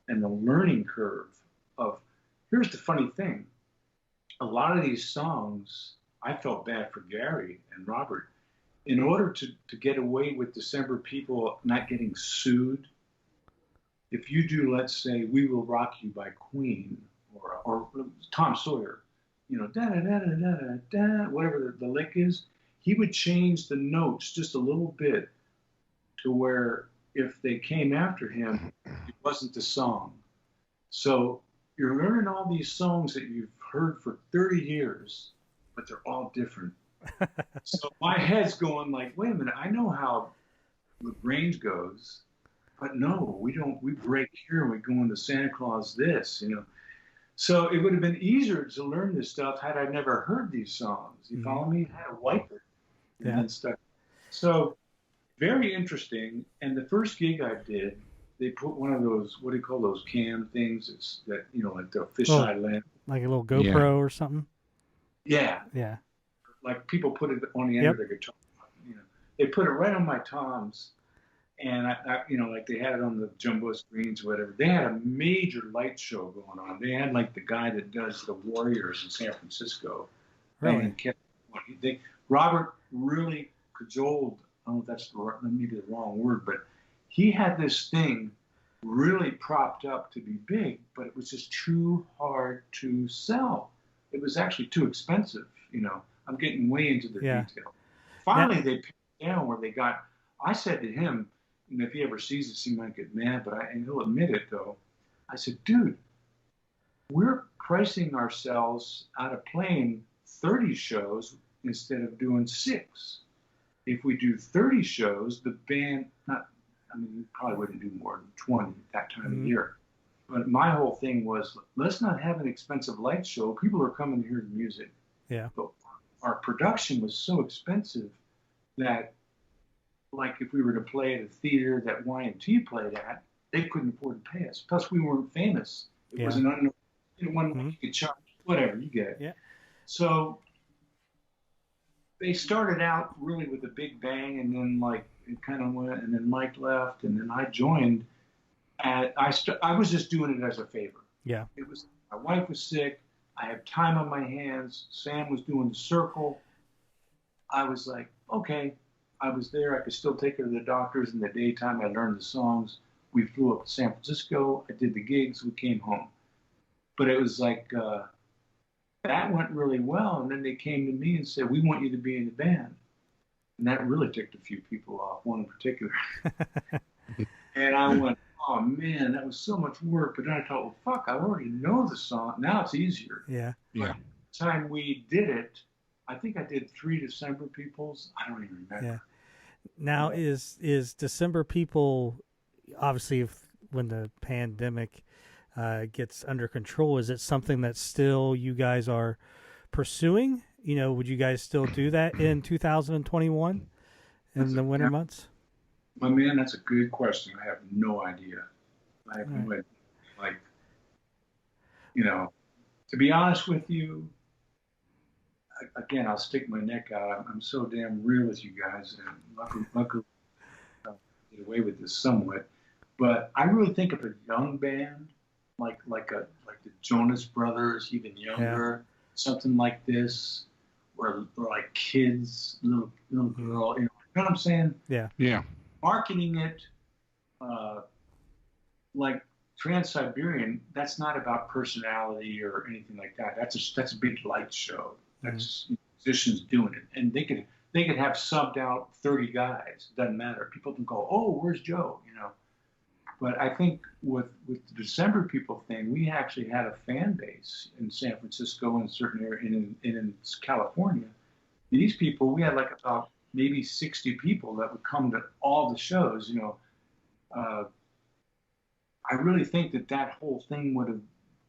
and the learning curve of, here's the funny thing. A lot of these songs, I felt bad for Gary and Robert. In order to get away with December people not getting sued, if you do, let's say, We Will Rock You by Queen or Tom Sawyer, da-da-da-da-da-da, whatever the lick is, he would change the notes just a little bit to where if they came after him, it wasn't the song. So you're learning all these songs that you've heard for 30 years, but they're all different. So my head's going like, wait a minute, I know how the range goes, but no, we don't. We break here and we go into Santa Claus this, So it would have been easier to learn this stuff had I never heard these songs. You follow me? I had to wipe it and then stuff. So very interesting. And the first gig I did, they put one of those, what do you call those cam things? It's that, like the fisheye lamp. Like a little GoPro or something? Yeah. Yeah. Like people put it on the end of their guitar. They put it right on my toms. And I, like they had it on the jumbo screens or whatever. They had a major light show going on. They had like the guy that does the Warriors in San Francisco. Really? Robert really cajoled. I don't know if that's maybe the wrong word, but he had this thing really propped up to be big, but it was just too hard to sell. It was actually too expensive. I'm getting way into the Yeah. detail. Finally, they picked down where they got. I said to him, and if he ever sees this, he might get mad, and he'll admit it though. I said, dude, we're pricing ourselves out of playing 30 shows instead of doing 6. If we do 30 shows, the band, we probably wouldn't do more than 20 at that time of year. But my whole thing was, let's not have an expensive light show. People are coming to hear the music. Yeah. But our production was so expensive that, like, if we were to play at a theater that Y&T played at, they couldn't afford to pay us. Plus, we weren't famous. It was an unknown. One you could charge, whatever, you get it. Yeah. So they started out really with a big bang, and then, like, it kind of went, and then Mike left, and then I joined. And I was just doing it as a favor. Yeah. It was, my wife was sick. I had time on my hands. Sam was doing the circle. I was like, okay. I was there. I could still take her to the doctors in the daytime. I learned the songs. We flew up to San Francisco. I did the gigs. We came home. But it was like, that went really well. And then they came to me and said, we want you to be in the band. And that really ticked a few people off, one in particular. And I went, oh man, that was so much work. But then I thought, well, fuck, I already know the song. Now it's easier. Yeah. Yeah. The time we did it, I think I did 3 December Peoples. I don't even remember. Yeah. Now is December People, obviously, when the pandemic gets under control, is it something that still you guys are pursuing? You know, would you guys still do that in 2021 in the winter months? My man, that's a good question. I have no idea. I have no idea. Like, you know, to be honest with you, again, I'll stick my neck out. I'm so damn real with you guys, and luckily get away with this somewhat. But I really think of a young band, like the Jonas Brothers, even younger, something like this, or like kids, little girl. You know what I'm saying? Yeah. Yeah. Marketing it like Trans-Siberian, that's not about personality or anything like that. That's a big light show. That's musicians doing it, and they could have subbed out 30 guys. Doesn't matter. People can go, oh, where's Joe? You know. But I think with the December People thing, we actually had a fan base in San Francisco and certain area in California. These people, we had like about maybe 60 people that would come to all the shows. You know, I really think that whole thing would have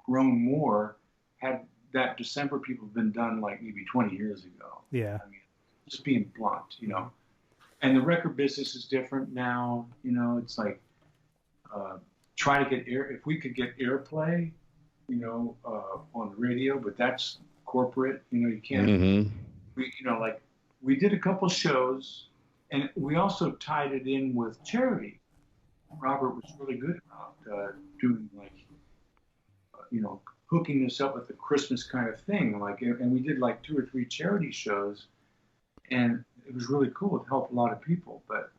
grown more had that December People been done like maybe 20 years ago. Yeah. I mean, just being blunt, you know. And the record business is different now. You know, it's like try to get if we could get airplay, you know, on the radio, but that's corporate. You know, you can't. We did a couple shows, and we also tied it in with charity. Robert was really good about doing like, you know, hooking us up with the Christmas kind of thing. Like, and we did like 2 or 3 charity shows, and it was really cool. It helped a lot of people, but.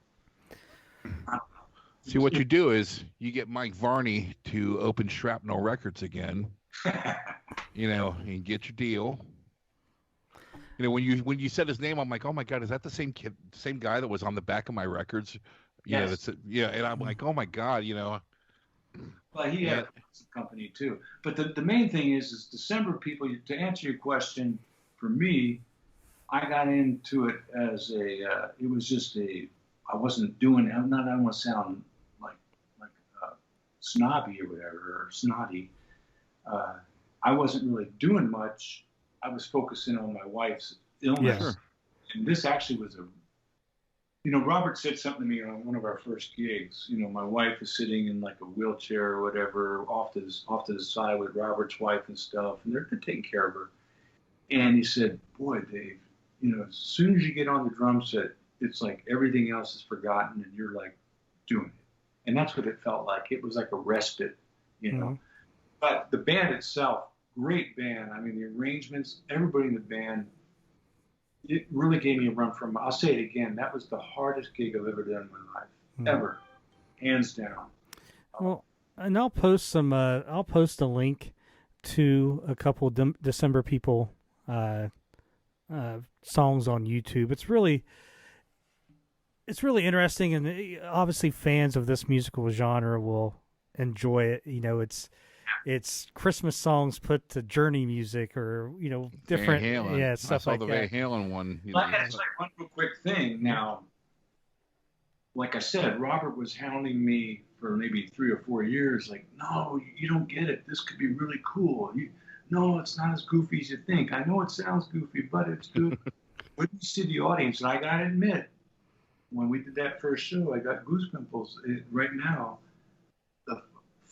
See, what you do is you get Mike Varney to open Shrapnel Records again. You know, and get your deal. You know, when you said his name, I'm like, oh my God, is that the same kid, same guy that was on the back of my records? Yes. And I'm like, oh my God, you know. Well, he had a company too. But the main thing is December People. To answer your question, for me, I got into it as it was just I wasn't doing. I don't want to sound like snobby or whatever, or snotty. I wasn't really doing much. I was focusing on my wife's illness. Yes. And this actually was you know, Robert said something to me on one of our first gigs. You know, my wife is sitting in like a wheelchair or whatever, off to the side with Robert's wife and stuff, and they're taking care of her. And he said, boy, Dave, you know, as soon as you get on the drum set, it's like everything else is forgotten and you're like doing it. And that's what it felt like. It was like a respite, you know. But the band itself, great band. I mean, the arrangements, everybody in the band, it really gave me a run for I'll say it again. That was the hardest gig I've ever done in my life, ever, hands down. Well, and I'll post a link to a couple December People songs on YouTube. It's really interesting, and obviously fans of this musical genre will enjoy it. You know, it's Christmas songs put to Journey music, or different, Van Halen. stuff like that. I saw the Van Halen one. Well, I got to say one real quick thing. Now, like I said, Robert was hounding me for maybe 3 or 4 years. Like, no, you don't get it. This could be really cool. No, it's not as goofy as you think. I know it sounds goofy, but it's good. When you see the audience, and I got to admit, when we did that first show, I got goosebumps right now. The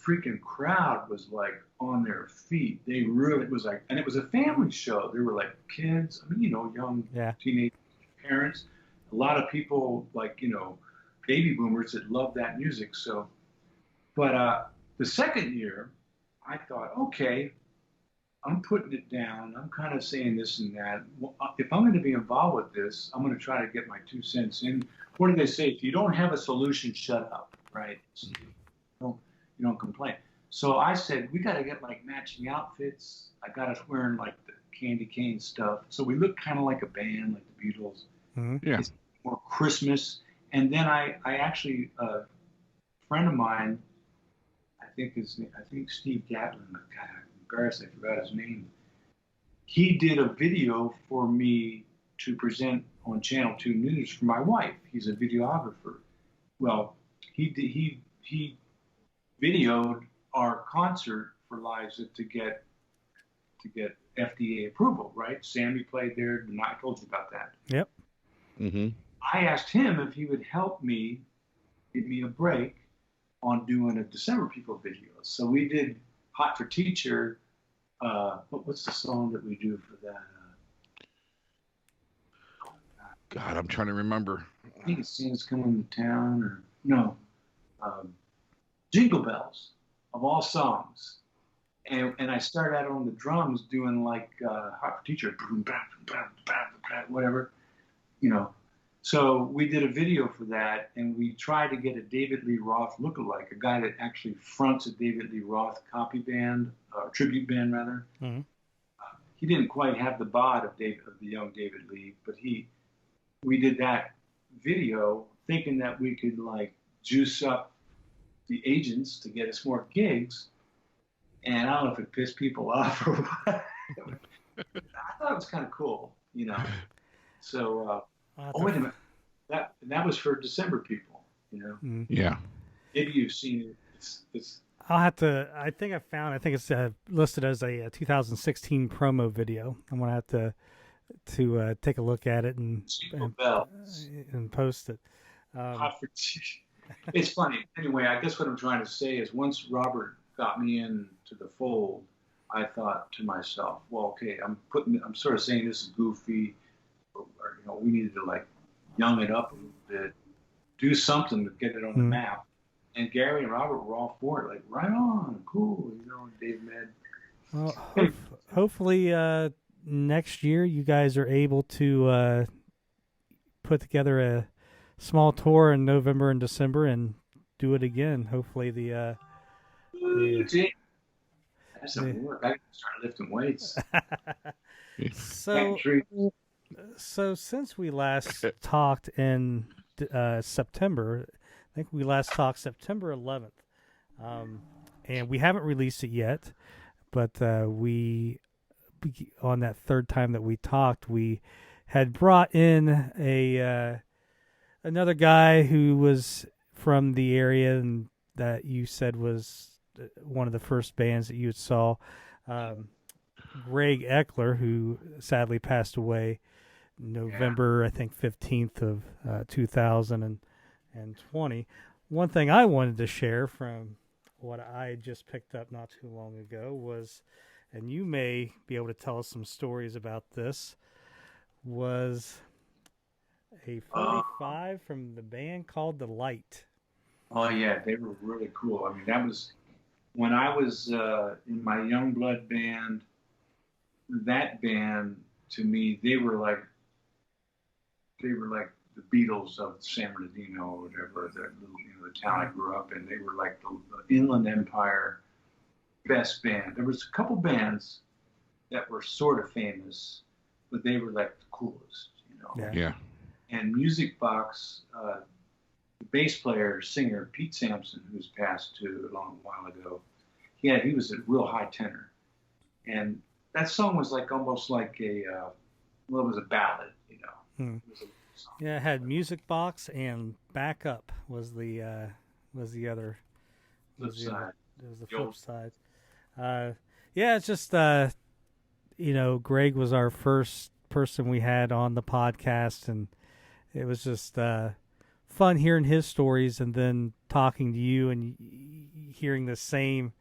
freaking crowd was like on their feet. They really was like, and it was a family show. There were like kids, I mean, young teenage parents, a lot of people like, baby boomers that love that music. So, but the second year, I thought, okay, I'm putting it down. I'm kind of saying this and that. If I'm going to be involved with this, I'm going to try to get my 2 cents in. What do they say? If you don't have a solution, shut up, right? So you don't complain. So I said, we got to get like matching outfits. I got us wearing like the candy cane stuff. So we look kind of like a band, like the Beatles. Mm-hmm. Yeah. It's more Christmas. And then I actually, a friend of mine, I think Steve Gatlin, God, I'm embarrassed, I forgot his name. He did a video for me to present on Channel 2 News for my wife. He's a videographer. Well, he videoed our concert for Liza to get FDA approval, right? Sammy played there, and I told you about that. Yep. Mm-hmm. I asked him if he would help me, give me a break on doing a December People video. So we did Hot for Teacher. What's the song that we do for that? God, I'm trying to remember. I think it's Santa's Coming to Town, or no, Jingle Bells, of all songs. And I started out on the drums doing like Hot for Teacher, whatever, So we did a video for that, and we tried to get a David Lee Roth lookalike, a guy that actually fronts a David Lee Roth copy band, tribute band rather. Mm-hmm. He didn't quite have the bod of the young David Lee, but we did that video thinking that we could like juice up the agents to get us more gigs. And I don't know if it pissed people off or what. I thought it was kind of cool, So, wait a minute. That was for December People, Mm-hmm. Yeah. Maybe you've seen it. It's I'll have to. I think it's listed as a 2016 promo video. I'm gonna have to take a look at it and post it. It's funny. Anyway, I guess what I'm trying to say is once Robert got me into the fold, I thought to myself, well, okay, I'm sort of saying this is goofy, or we needed to like young it up a little bit, do something to get it on the map. And Gary and Robert were all for it, like, right on, cool, Dave Med. Well, hopefully next year you guys are able to put together a small tour in November and December and do it again. Hopefully that's some work. I can start lifting weights. So since we last talked in September, I think we last talked September 11th, and we haven't released it yet, but we on that third time that we talked, we had brought in another guy who was from the area and that you said was one of the first bands that you saw, Greg Eckler, who sadly passed away November, I think 15th of 2020. One thing I wanted to share from what I just picked up not too long ago was, and you may be able to tell us some stories about this, was a 45 from the band called The Light. Oh, yeah, they were really cool. I mean, that was when I was in my Youngblood band. That band, to me, they were like the Beatles of San Bernardino or whatever, the town I grew up in. They were like the Inland Empire best band. There was a couple bands that were sort of famous, but they were like the coolest, Yeah. And Music Box, the bass player, singer, Pete Sampson, who's passed too a long while ago, he was a real high tenor. And that song was like almost like it was a ballad, It was a song. Yeah, it had Music Box and Backup was the other Flip side. It was the flip side. Yeah, it's just Greg was our first person we had on the podcast, and it was just fun hearing his stories, and then talking to you and hearing the same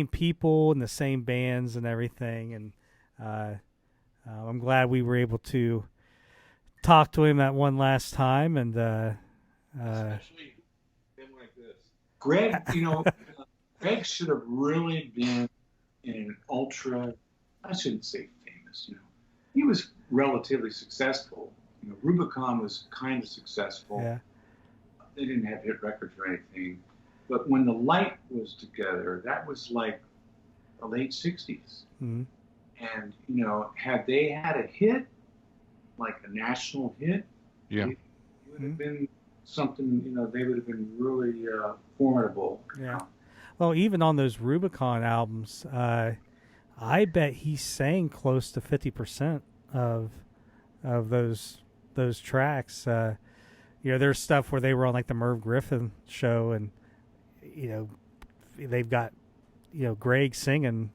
people and the same bands and everything. And I'm glad we were able to talk to him that one last time, and especially him like this. Greg, Greg should have really been in an ultra, I shouldn't say famous, He was relatively successful. Rubicon was kind of successful. Yeah. They didn't have hit records or anything. But when the Light was together, that was like the late 60s. Mm-hmm. And, had they had a hit, like a national hit, it would have been something, they would have been really formidable. Yeah. Well, even on those Rubicon albums, I bet he sang close to 50% of those tracks. There's stuff where they were on like the Merv Griffin show, and they've got Greg singing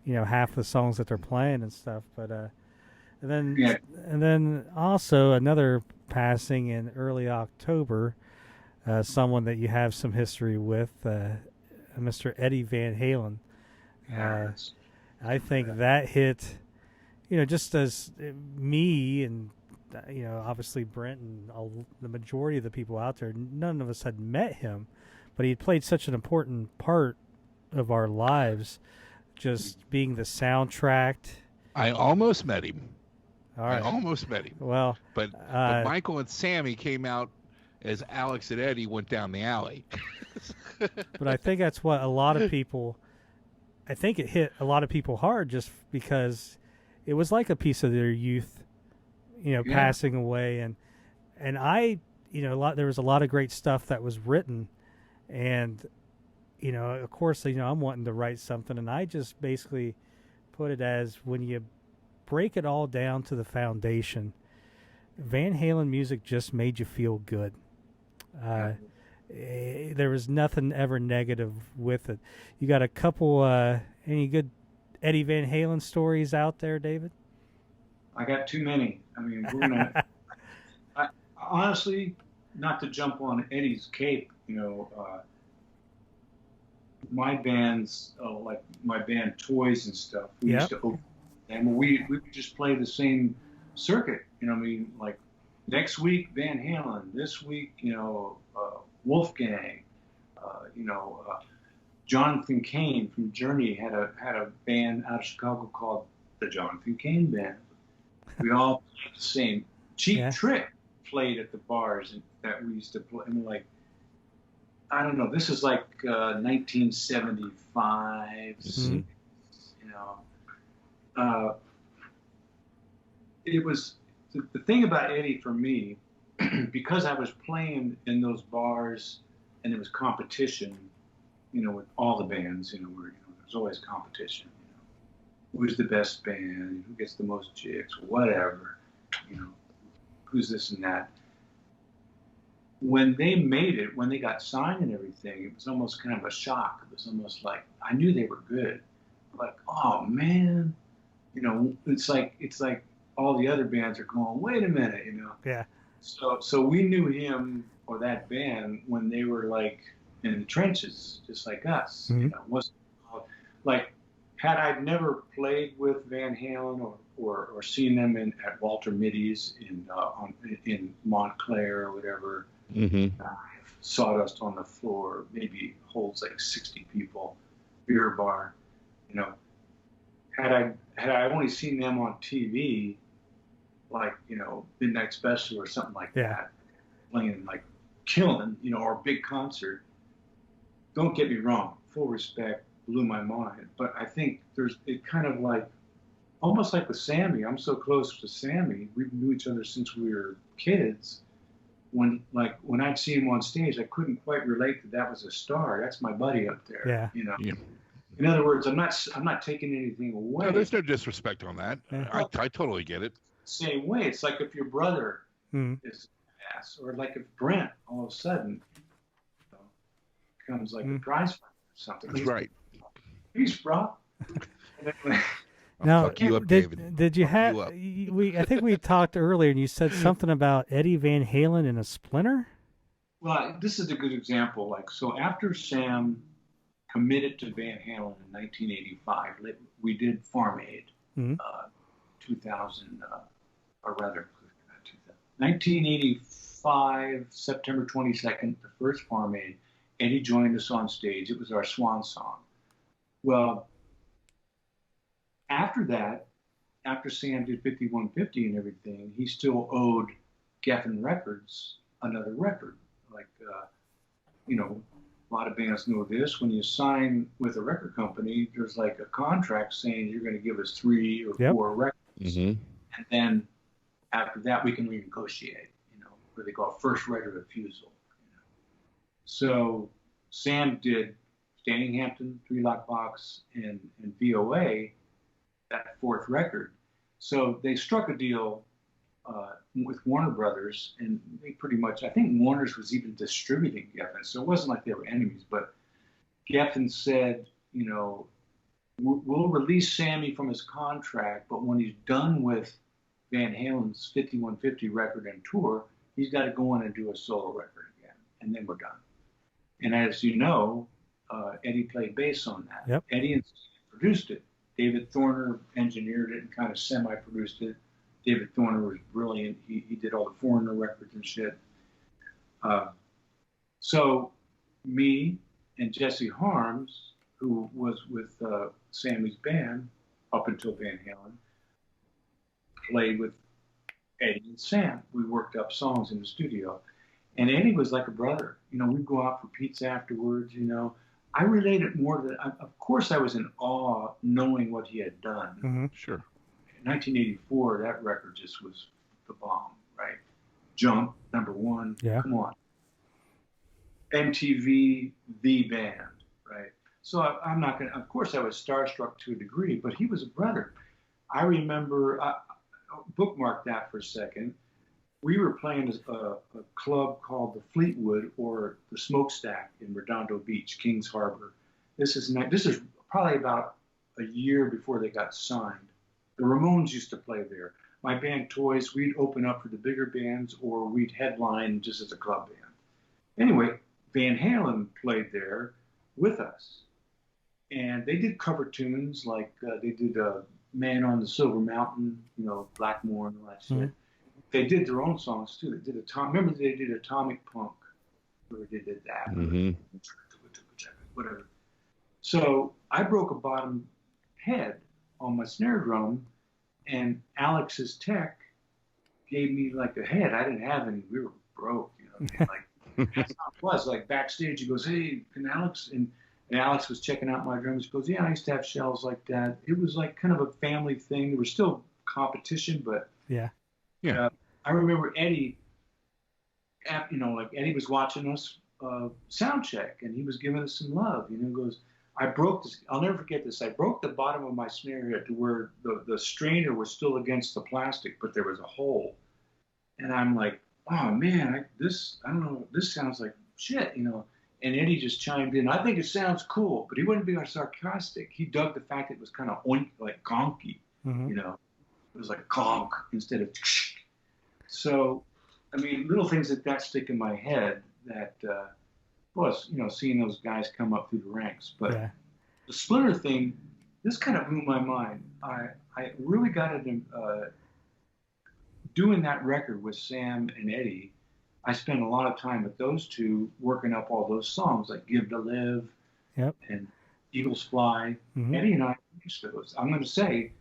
half the songs that they're playing and stuff. But and then also another passing in early October, someone that you have some history with, Mr. Eddie Van Halen. I think that hit, just as me and, obviously Brent and the majority of the people out there, none of us had met him, but he played such an important part of our lives, just being the soundtrack. I almost met him. All right. I almost met him. Well, but Michael and Sammy came out as Alex and Eddie went down the alley. But I think that's what a lot of people, I think it hit a lot of people hard, just because it was like a piece of their youth, passing away. And I, there was a lot of great stuff that was written, and, of course, I'm wanting to write something, and I just basically put it as, when you break it all down to the foundation, Van Halen music just made you feel good. There was nothing ever negative with it. You got a couple, any good Eddie Van Halen stories out there, David? I got too many. I mean, we're gonna, honestly, not to jump on Eddie's cape, my bands, like my band Toys and stuff, we used to open, and we would just play the same circuit. Like next week Van Halen, this week, Wolfgang, Jonathan Cain from Journey had a band out of Chicago called the Jonathan Cain Band. We all played the same. Cheap Trick played at the bars that we used to play. And like, I don't know, this is like 1975, Mm-hmm. It was the thing about Eddie for me, because I was playing in those bars and there was competition, with all the bands, where there's always competition. Who's the best band? Who gets the most chicks? Whatever. Who's this and that. When they made it, when they got signed and everything, it was almost kind of a shock. It was almost like, I knew they were good. Like, oh man, it's like all the other bands are going, wait a minute, Yeah. So we knew him or that band when they were like in the trenches, just like us. Mm-hmm. Wasn't like, had I never played with Van Halen or seen them at Walter Mitty's in Montclair or whatever, mm-hmm. Sawdust on the floor, maybe holds like 60 people, beer bar, Had I only seen them on TV, like Midnight Special or something like that, playing like killing, or a big concert. Don't get me wrong, full respect, blew my mind. But I think it kind of like almost like with Sammy, I'm so close to Sammy. We knew each other since we were kids. When I'd see him on stage, I couldn't quite relate that was a star. That's my buddy up there. Yeah. You know. Yeah. In other words, I'm not taking anything away. No, there's no disrespect on that. Yeah. I totally get it. Same way. It's like if your brother is an ass, or like if Brent all of a sudden becomes like a prize fighter or something. That's right. Peace, bro. Now, fuck you up, David. did you Fuck have? you up. I think we talked earlier, and you said something about Eddie Van Halen and a Splinter. Well, this is a good example. Like, so after Sam committed to Van Halen in 1985, we did Farm Aid, 2000, or rather, 1985, September 22nd, the first Farm Aid. Eddie joined us on stage. It was our swan song. Well, after that, after Sam did 5150 and everything, he still owed Geffen Records another record. Like, a lot of bands know this. When you sign with a record company, there's like a contract saying you're going to give us 3 or 4 records. Mm-hmm. And then after that, we can renegotiate, what they call first right of refusal. So Sam did Standing Hampton, 3 Lock Box, and VOA, that 4th record. So they struck a deal with Warner Brothers, and they pretty much, I think Warner's was even distributing Geffen, so it wasn't like they were enemies, but Geffen said, we'll release Sammy from his contract, but when he's done with Van Halen's 5150 record and tour, he's got to go on and do a solo record again, and then we're done. And as you know, Eddie played bass on that. Yep. Eddie and Steve produced it. David Thorner engineered it and kind of semi-produced it. David Thorner was brilliant. He did all the Foreigner records and shit. So me and Jesse Harms, who was with Sammy's band up until Van Halen, played with Eddie and Sam. We worked up songs in the studio. And Eddie was like a brother. We'd go out for pizza afterwards, I related more to that. Of course, I was in awe knowing what he had done. Mm-hmm. Sure. In 1984, that record just was the bomb, right? Jump, #1. Yeah. Come on. MTV, the band, right? So I'm not going to, of course, I was starstruck to a degree, but he was a brother. I remember, bookmark that for a second. We were playing a club called the Fleetwood or the Smokestack in Redondo Beach, Kings Harbor. This is probably about a year before they got signed. The Ramones used to play there. My band Toys, we'd open up for the bigger bands or we'd headline just as a club band. Anyway, Van Halen played there with us. And they did cover tunes like they did Man on the Silver Mountain, Blackmore and all that shit. Mm-hmm. They did their own songs too. They did remember they did Atomic Punk, where they did that. Mm-hmm. Whatever. So I broke a bottom head on my snare drum, and Alex's tech gave me like a head. I didn't have any. We were broke, Like that's how it was. Like backstage, he goes, "Hey, can Alex?" And Alex was checking out my drums. He goes, "Yeah, I used to have shells like that." It was like kind of a family thing. There was still competition, but yeah. I remember Eddie. Like Eddie was watching us sound check, and he was giving us some love. He goes, "I broke this. I'll never forget this. I broke the bottom of my snare head to where the strainer was still against the plastic, but there was a hole." And I'm like, "Oh man, I don't know. This sounds like shit, And Eddie just chimed in. I think it sounds cool, but he wouldn't be sarcastic. He dug the fact that it was kind of oink, like gonky, Mm-hmm. It was like conk instead of. So, little things like that stick in my head that was, seeing those guys come up through the ranks. But the Splinter thing, this kind of blew my mind. I really got into doing that record with Sam and Eddie. I spent a lot of time with those two working up all those songs like Give to Live and Eagles Fly. Mm-hmm. Eddie and I used those. I'm going to say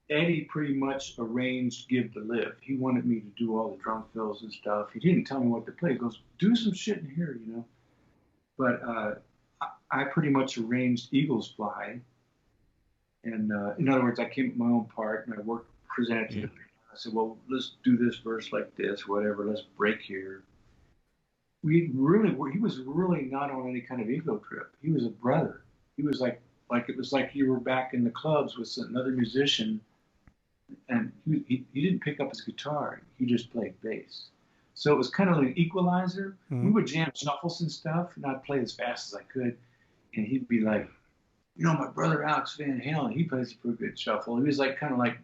Eddie pretty much arranged Give to Live. He wanted me to do all the drum fills and stuff. He didn't tell me what to play. He goes, "Do some shit in here, But I pretty much arranged Eagles Fly. And in other words, I came with my own part and I presented to the band. I said, well, let's do this verse like this, whatever. Let's break here. He was really not on any kind of ego trip. He was a brother. He was like it was like you were back in the clubs with another musician, and he didn't pick up his guitar. He just played bass. So it was kind of like an equalizer. We would jam shuffles and stuff, and I'd play as fast as I could, and he'd be like, my brother Alex Van Halen, he plays a pretty good shuffle. He was like kind of like,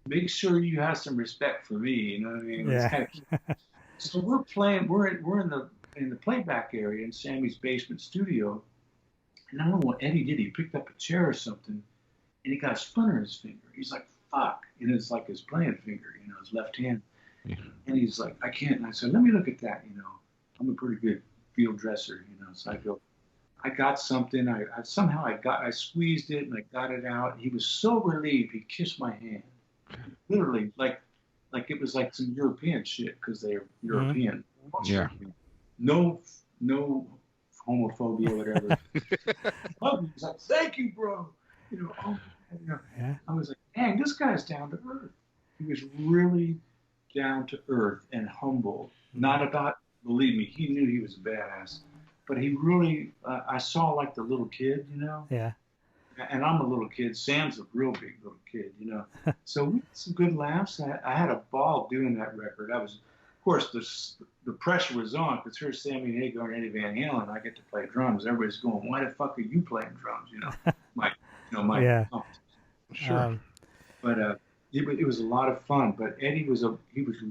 make sure you have some respect for me. You know what I mean? Yeah. It's kind of, so we're playing. We're in the playback area in Sammy's basement studio, and I don't know what Eddie did. He picked up a chair or something, and he got a splinter in his finger. He's like, "Fuck!" And it's like his playing finger, his left hand. Yeah. And he's like, "I can't." And I said, "Let me look at that. I'm a pretty good field dresser. So I go, I got something. I squeezed it and I got it out. He was so relieved. He kissed my hand, literally, like it was like some European shit because they're European. Yeah. No homophobia or whatever. He's like, "Thank you, bro." Yeah. I was like, "Dang, this guy's down to earth." He was really down to earth and humble. Not about, believe me, he knew he was a badass, but he really, I saw like the little kid, Yeah. And I'm a little kid. Sam's a real big little kid, So we had some good laughs. I had a ball doing that record. Of course, the pressure was on because here's Sammy Hagar and Eddie Van Halen. I get to play drums. Everybody's going, "Why the fuck are you playing drums?" My Yeah. Sure. But it was a lot of fun. But Eddie was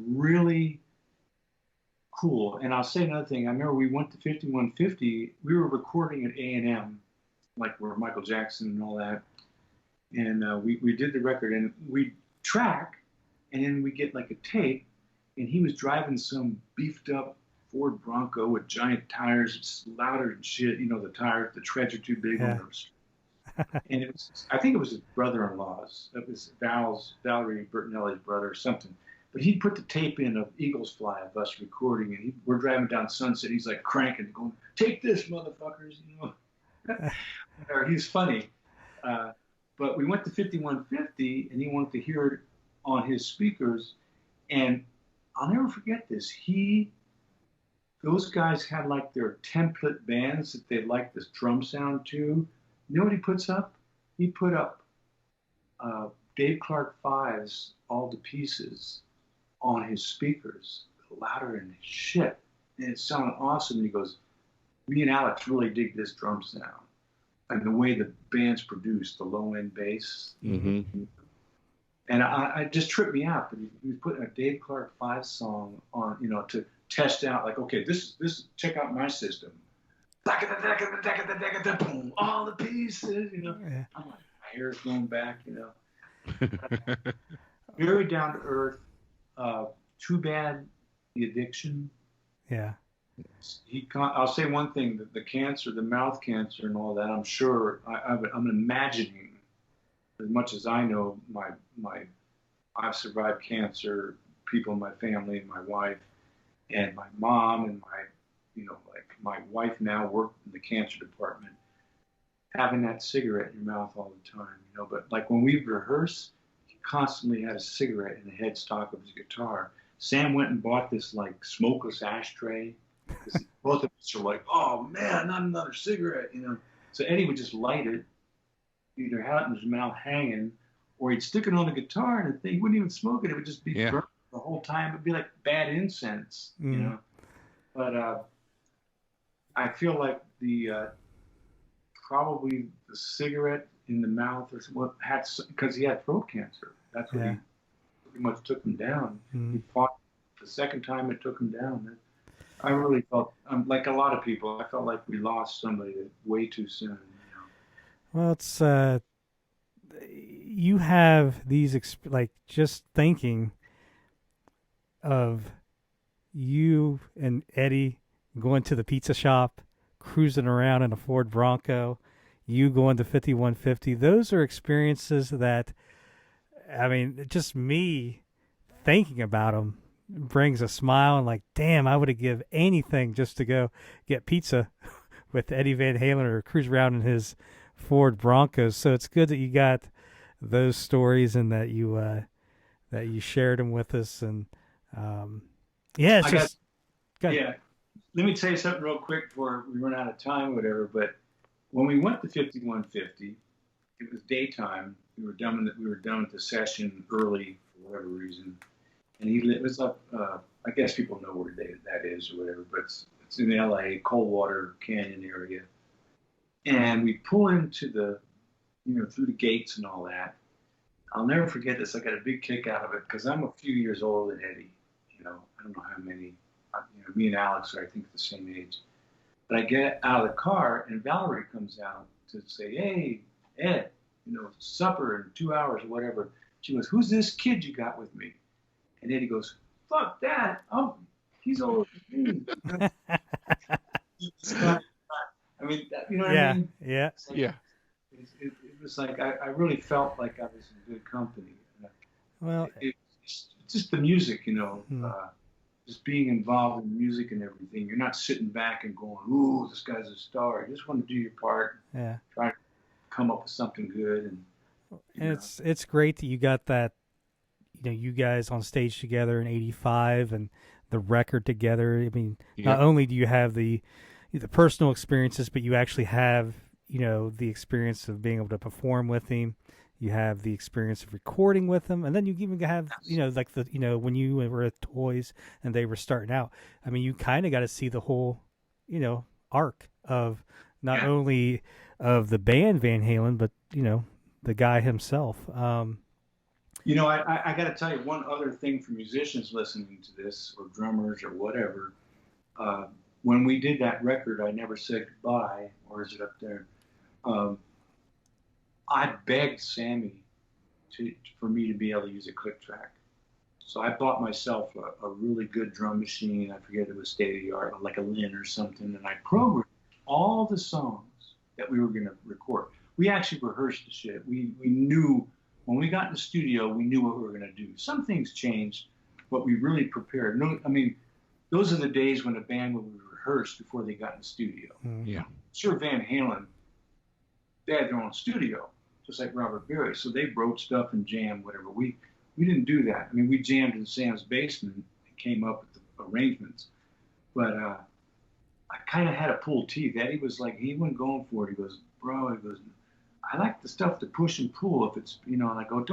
really cool. And I'll say another thing. I remember we went to 5150. We were recording at A&M, like where Michael Jackson and all that. And we did the record, and we track, and then we get like a tape, and he was driving some beefed up Ford Bronco with giant tires. It's louder than shit. The tires, the treads are too big on those. And I think it was his brother-in-law's. It was Valerie Bertinelli's brother or something. But he put the tape in of Eagles Fly of us recording, and we're driving down Sunset. He's like cranking, going, "Take this, motherfuckers!" He's funny. But we went to 5150, and he wanted to hear it on his speakers. And I'll never forget this. Those guys had like their template bands that they liked this drum sound to. You know what he puts up? He put up Dave Clark Five's All the Pieces on his speakers, louder than shit. And it sounded awesome. And he goes, "Me and Alex really dig this drum sound. And the way the band's produced, the low-end bass." Mm-hmm. And I just tripped me out. But he was putting a Dave Clark Five song on, to test out, like, okay, this check out my system. All the pieces, Yeah. I'm like, my hair's going back, Very down to earth. Too bad the addiction. Yeah. I'll say one thing: that the cancer, the mouth cancer, and all that. I'm sure. I'm imagining, as much as I know, I've survived cancer. People in my family, my wife, and my mom, and my wife now worked in the cancer department. Having that cigarette in your mouth all the time, But like when we rehearse, he constantly had a cigarette in the headstock of his guitar. Sam went and bought this like smokeless ashtray. Both of us are like, "Oh man, not another cigarette," So Eddie would just light it, either have it in his mouth hanging, or he'd stick it on the guitar, and he wouldn't even smoke it. It would just be burnt the whole time. It'd be like bad incense, But I feel like probably the cigarette in the mouth or something because he had throat cancer. That's what he pretty much took him down. He fought the second time it took him down. I really felt, like a lot of people, I felt like we lost somebody way too soon. Well, it's you have these like just thinking of you and Eddie going to the pizza shop, cruising around in a Ford Bronco, you going to 5150. Those are experiences that, just me thinking about them brings a smile, and like, damn, I would have give anything just to go get pizza with Eddie Van Halen or cruise around in his Ford Broncos. So it's good that you got those stories and that you shared them with us. And yeah, it's just yeah. Let me tell you something real quick before we run out of time or whatever. But when we went to 5150, it was daytime. We were done with the session early for whatever reason, and it was up. I guess people know where that is or whatever, but it's in L.A., Coldwater Canyon area, and we pull into through the gates and all that. I'll never forget this. I got a big kick out of it because I'm a few years older than Eddie. I don't know how many. Me and Alex are, I think, the same age. But I get out of the car, and Valerie comes out to say, "Hey, Ed, supper in 2 hours or whatever." She goes, "Who's this kid you got with me?" And Eddie goes, "Fuck that. He's older than me." I mean, you know what I mean? Yeah. Yeah. It was like I really felt like I was in good company. Well, it's just the music, just being involved in music and everything. You're not sitting back and going, "Ooh, this guy's a star." You just want to do your part. Yeah. Try to come up with something good. And it's great that you got that, you guys on stage together in '85 and the record together. I mean, not only do you have the personal experiences, but you actually have, the experience of being able to perform with him. You have the experience of recording with them, and then you even have, like when you were at Toys and they were starting out. I mean, you kind of got to see the whole, arc of not only of the band Van Halen, but the guy himself. I got to tell you one other thing for musicians listening to this, or drummers or whatever. When we did that record, I Never Said Goodbye, or is it up there? I begged Sammy for me to be able to use a click track. So I bought myself a really good drum machine. I forget, it was state of the art, like a Lin or something. And I programmed all the songs that we were going to record. We actually rehearsed the shit. We knew when we got in the studio, we knew what we were going to do. Some things changed, but we really prepared. Those are the days when a band would rehearse before they got in the studio. Yeah. Sure, Van Halen, they had their own studio, just like Robert Berry. So they wrote stuff and jammed whatever. We didn't do that. I mean, we jammed in Sam's basement and came up with the arrangements. But I kind of had to pull teeth. Eddie was like, he wasn't going for it. He goes, "Bro," he goes, "I like the stuff to push and pull. If it's, and I go,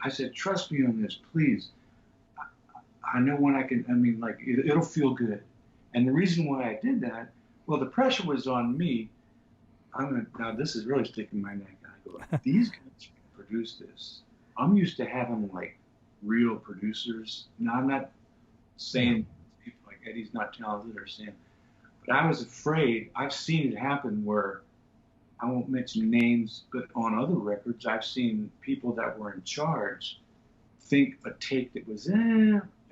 I said, "Trust me on this, please. I know when I can, it'll feel good." And the reason why I did that, well, the pressure was on me. Now this is really sticking my neck. I go, these guys produce this. I'm used to having like real producers. Now I'm not saying like Eddie's not talented or saying, but I was afraid. I've seen it happen where, I won't mention names, but on other records, I've seen people that were in charge think a take that was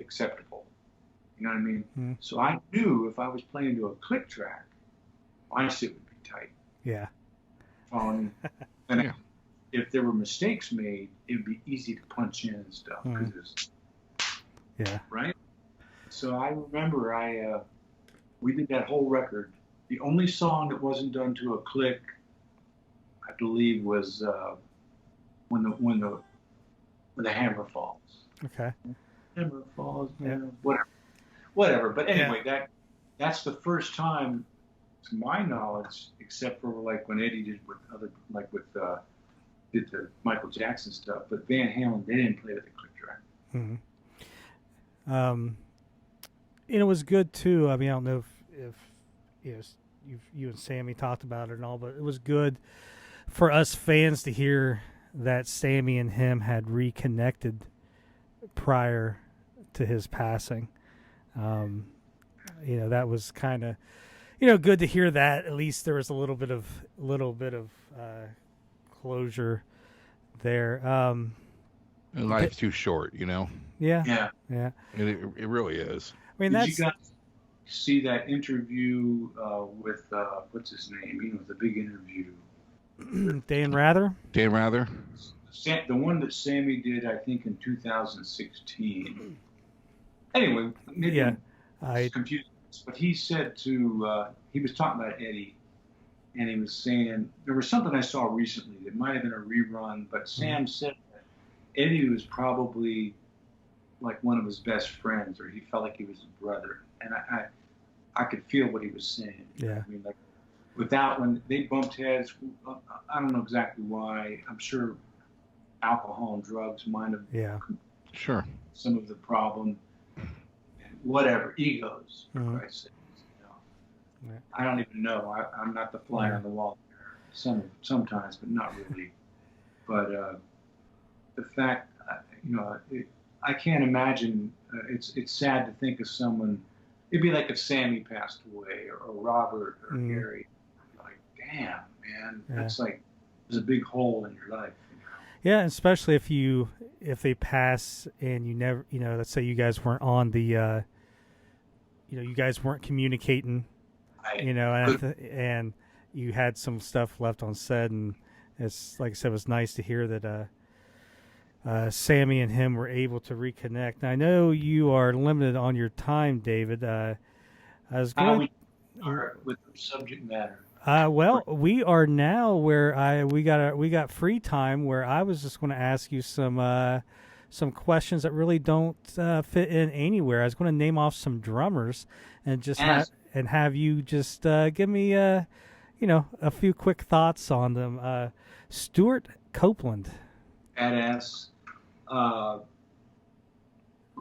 acceptable. You know what I mean? Mm-hmm. So I knew if I was playing to a click track, my shit would be tight. Yeah. And if there were mistakes made, it would be easy to punch in and stuff. Yeah. Right? So I remember we did that whole record. The only song that wasn't done to a click, I believe, was when the hammer falls. Okay. Hammer falls, whatever. But anyway, that's the first time, to my knowledge, except for like when Eddie did with other, like did the Michael Jackson stuff. But Van Halen, they didn't play with the click track. Mm-hmm. It was good too. I mean, I don't know if you and Sammy talked about it and all, but it was good for us fans to hear that Sammy and him had reconnected prior to his passing. That was kind of, good to hear that. At least there was a little bit of closure there. And life's too short, Yeah. It really is. I mean, Did you guys see that interview with what's his name? The big interview. Dan Rather? Dan Rather? The one that Sammy did, I think, in 2016. Anyway, maybe I confused. But he said he was talking about Eddie, and he was saying, there was something I saw recently that might have been a rerun, but Sam said that Eddie was probably like one of his best friends, or he felt like he was a brother. And I could feel what he was saying. Yeah. I mean, like, without, when they bumped heads, I don't know exactly why. I'm sure alcohol and drugs might have Sure. some of the problem. Whatever, egos, for Christ's sake. Yeah. I don't even know. I'm not the fly on the wall there. Sometimes, but not really. But the fact, I can't imagine. It's sad to think of someone. It'd be like if Sammy passed away, or Robert, or Gary. Like, damn, man, that's like there's a big hole in your life. Yeah, especially if they pass and you never, let's say you guys weren't on the, you guys weren't communicating. And you had some stuff left unsaid, and it's like I said, it was nice to hear that Sammy and him were able to reconnect. Now, I know you are limited on your time, David. I was going with the subject matter. Well, we are now where we got free time where I was just going to ask you some questions that really don't fit in anywhere. I was going to name off some drummers and just have you just give me a few quick thoughts on them. Stuart Copeland. Badass. What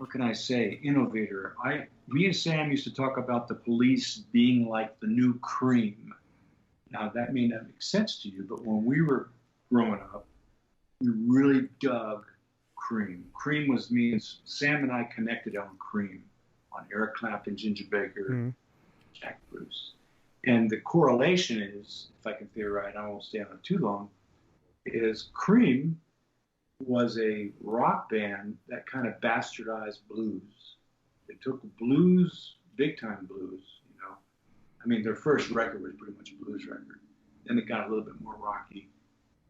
can I say? Innovator. Me and Sam used to talk about the Police being like the new Cream. Now, that may not make sense to you, but when we were growing up, we really dug Cream. Cream was me, and Sam and I connected on Cream, on Eric Clapton, Ginger Baker, Jack Bruce. And the correlation is, if I can theorize, I won't stay on it too long, is Cream was a rock band that kind of bastardized blues. They took blues, big time blues, I mean, their first record was pretty much a blues record. Then it got a little bit more rocky,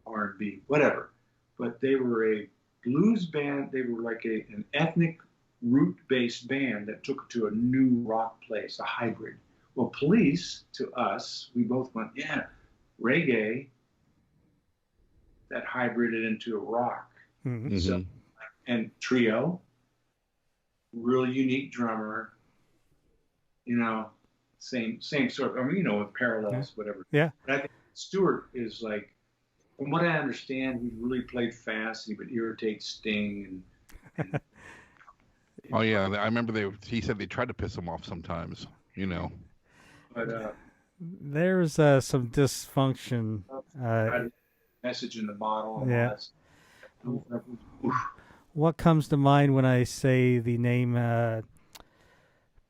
R&B, whatever. But they were a blues band. They were like an ethnic, root-based band that took it to a new rock place, a hybrid. Well, Police, to us, we both went, reggae, that hybrided into a rock. Mm-hmm. So, and Trio, really unique drummer, same sort of, with parallels, whatever. Yeah. But I think Stuart is like, from what I understand, he really played fast. He would irritate Sting. And oh, yeah. I remember he said they tried to piss him off sometimes, But there's some dysfunction. Message in the bottle. Yeah. What comes to mind when I say the name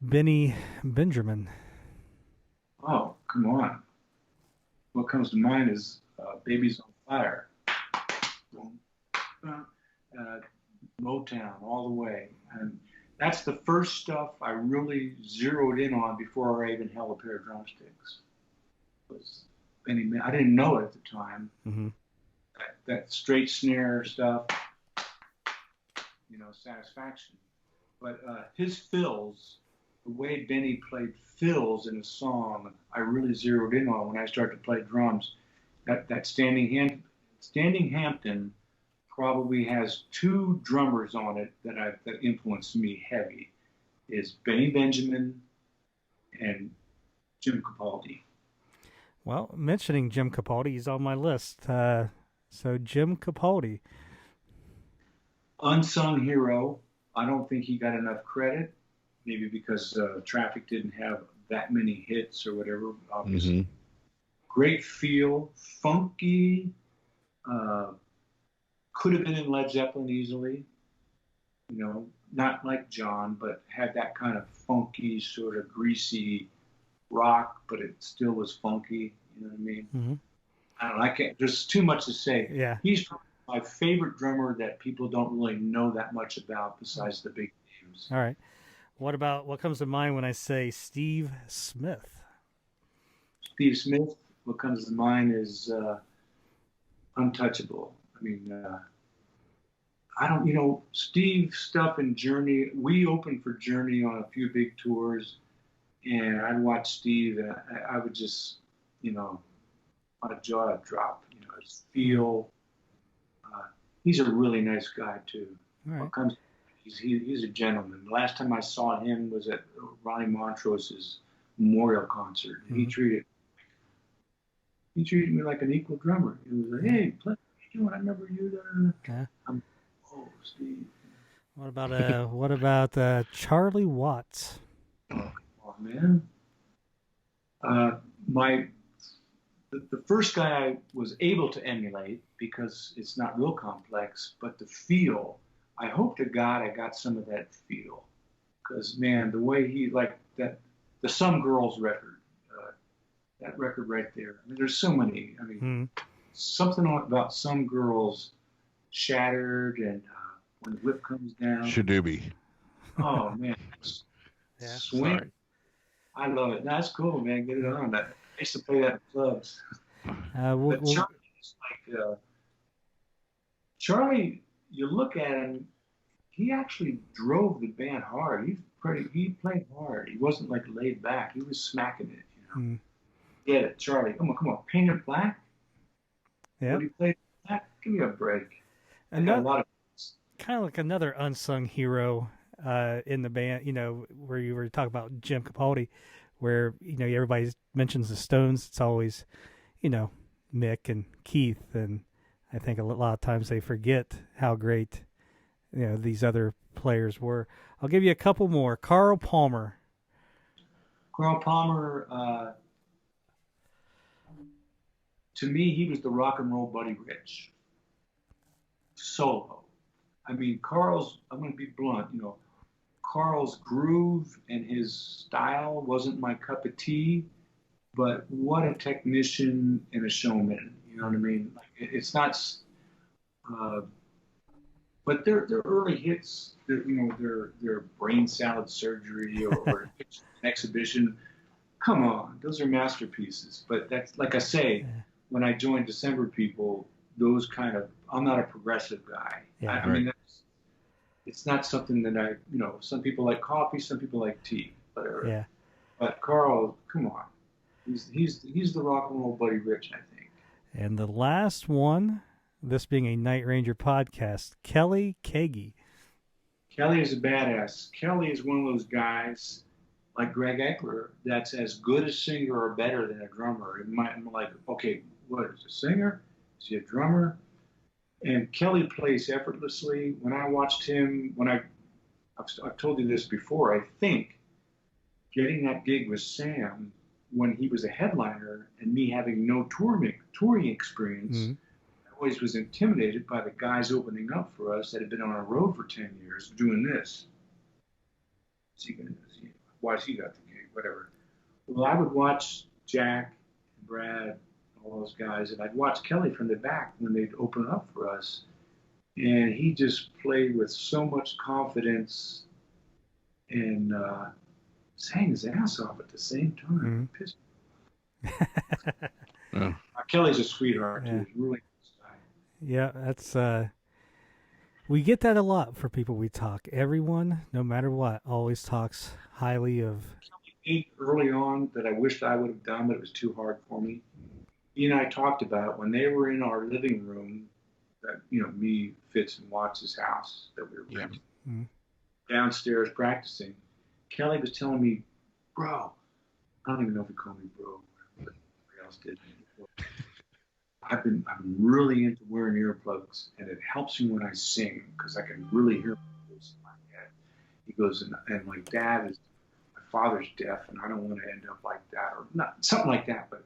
Benny Benjamin? Oh, come on. What comes to mind is Baby's on Fire. Motown all the way. And that's the first stuff I really zeroed in on before I even held a pair of drumsticks. Was Benny? I didn't know it at the time. Mm-hmm. That straight snare stuff, Satisfaction. But his fills, the way Benny played fills in a song, I really zeroed in on when I started to play drums. That Standing Hampton probably has two drummers on it that influenced me heavy. Is Benny Benjamin and Jim Capaldi. Well, mentioning Jim Capaldi, he's on my list. So Jim Capaldi. Unsung hero. I don't think he got enough credit. Maybe because Traffic didn't have that many hits or whatever, obviously. Mm-hmm. Great feel, funky, could have been in Led Zeppelin easily. Not like John, but had that kind of funky, sort of greasy rock, but it still was funky. You know what I mean? Mm-hmm. I don't know. There's too much to say. Yeah. He's my favorite drummer that people don't really know that much about besides the big names. All right. What comes to mind when I say Steve Smith? Steve Smith, what comes to mind is untouchable. I mean, I don't, Steve stuff and Journey, we opened for Journey on a few big tours, and I'd watch Steve, and I would just, my jaw drop. You know, his feel. He's a really nice guy too. All right. He's a gentleman. The last time I saw him was at Ronnie Montrose's memorial concert. Mm-hmm. He treated me like an equal drummer. He was like, "Hey, play, what you doing? I remember you." Yeah. Oh, Steve. What about Charlie Watts? Oh, man. The first guy I was able to emulate because it's not real complex, but the feel, I hope to God I got some of that feel. Because, man, the way he, like that, the Some Girls record, that record right there. I mean, there's so many. I mean, something about Some Girls, Shattered, and When the Whip Comes Down. Shadoobie. Oh, man. Yeah. Swing. Sorry. I love it. That's cool, man. Get it on. I used to play that in clubs. But Charlie, you look at him, he actually drove the band hard. He played hard. He wasn't like laid back. He was smacking it, you know. Get it, Charlie. Come on. Paint It Black? Yeah. He played black? Give me a break. Kind of like another unsung hero in the band, you know, where you were talking about Jim Capaldi, where, you know, everybody mentions the Stones. It's always, you know, Mick and Keith. And I think a lot of times they forget how great, you know, these other players were. I'll give you a couple more. Carl Palmer. To me, he was the rock and roll Buddy Rich. Solo. I mean, I'm going to be blunt, you know, Carl's groove and his style wasn't my cup of tea, but what a technician and a showman, you know what I mean? Like, it's not, but their early hits, their Brain Salad Surgery or an exhibition, come on, those are masterpieces. But that's, like I say, when I joined December People, those kind of, I'm not a progressive guy. Yeah, I mean, it's not something that some people like coffee, some people like tea, whatever. Yeah. But Carl, come on. He's the rock and roll Buddy Rich, I think. And the last one, this being a Night Ranger podcast, Kelly Kagi. Kelly is a badass. Kelly is one of those guys like Greg Eckler that's as good a singer or better than a drummer. I'm like, okay, what is a singer? Is he a drummer? And Kelly plays effortlessly. When I watched him, I've told you this before, I think getting that gig with Sam when he was a headliner and me having no touring experience, I always was intimidated by the guys opening up for us that had been on a road for 10 years doing this. Why has he got the gig? Whatever. Well, I would watch Jack, Brad, all those guys, and I'd watch Kelly from the back when they'd open up for us, and he just played with so much confidence and sang his ass off at the same time. Kelly's a sweetheart too. He's really nice guy. Yeah, that's we get that a lot for people we talk. Everyone, no matter what, always talks highly of Kelly early on that I wished I would have done, but it was too hard for me. He and I talked about when they were in our living room, that, me, Fitz, and Watts' house that we were downstairs practicing. Kelly was telling me, bro, I don't even know if he called me bro, but everybody else did. I'm really into wearing earplugs, and it helps me when I sing because I can really hear my voice in my head. He goes, and my father's deaf, and I don't want to end up like that, or not something like that, but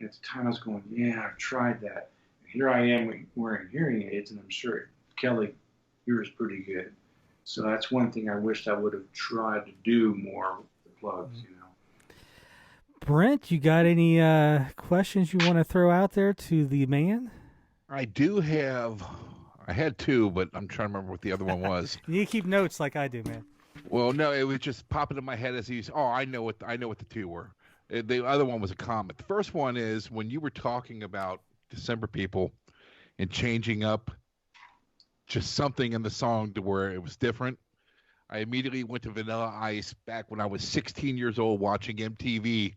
at the time I was going, yeah, I've tried that. And here I am wearing hearing aids, and I'm sure, Kelly, yours is pretty good. So that's one thing I wished I would have tried to do more with the plugs, Brent, you got any questions you want to throw out there to the man? I do have. I had two, but I'm trying to remember what the other one was. You keep notes like I do, man. Well, no, it was just popping in my head as he's. Oh, I know what the two were. The other one was a comment. The first one is when you were talking about December People and changing up just something in the song to where it was different. I immediately went to Vanilla Ice back when I was 16 years old watching MTV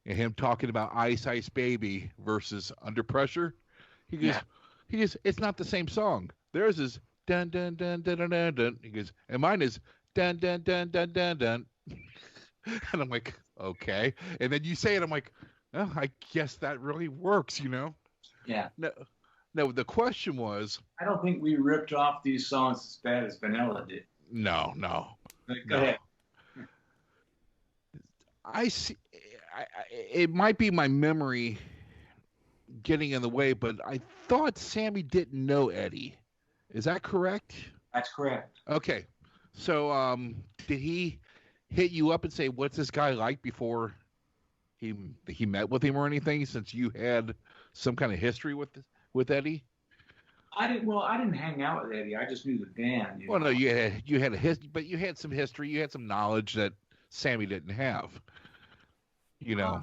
and him talking about Ice Ice Baby versus Under Pressure. He goes, it's not the same song. Theirs is dun dun dun dun dun dun dun. He goes, and mine is dun dun dun dun dun dun. And I'm like, okay. And then you say it, I'm like, oh, I guess that really works, you know? Yeah. No, the question was, I don't think we ripped off these songs as bad as Vanilla did. No. Go ahead. I see. It might be my memory getting in the way, but I thought Sammy didn't know Eddie. Is that correct? That's correct. Okay. So, did he hit you up and say, "What's this guy like?" before he met with him or anything? Since you had some kind of history with Eddie. I didn't hang out with Eddie. I just knew the band. Well, no, you had a history, but you had some history. You had some knowledge that Sammy didn't have. You know.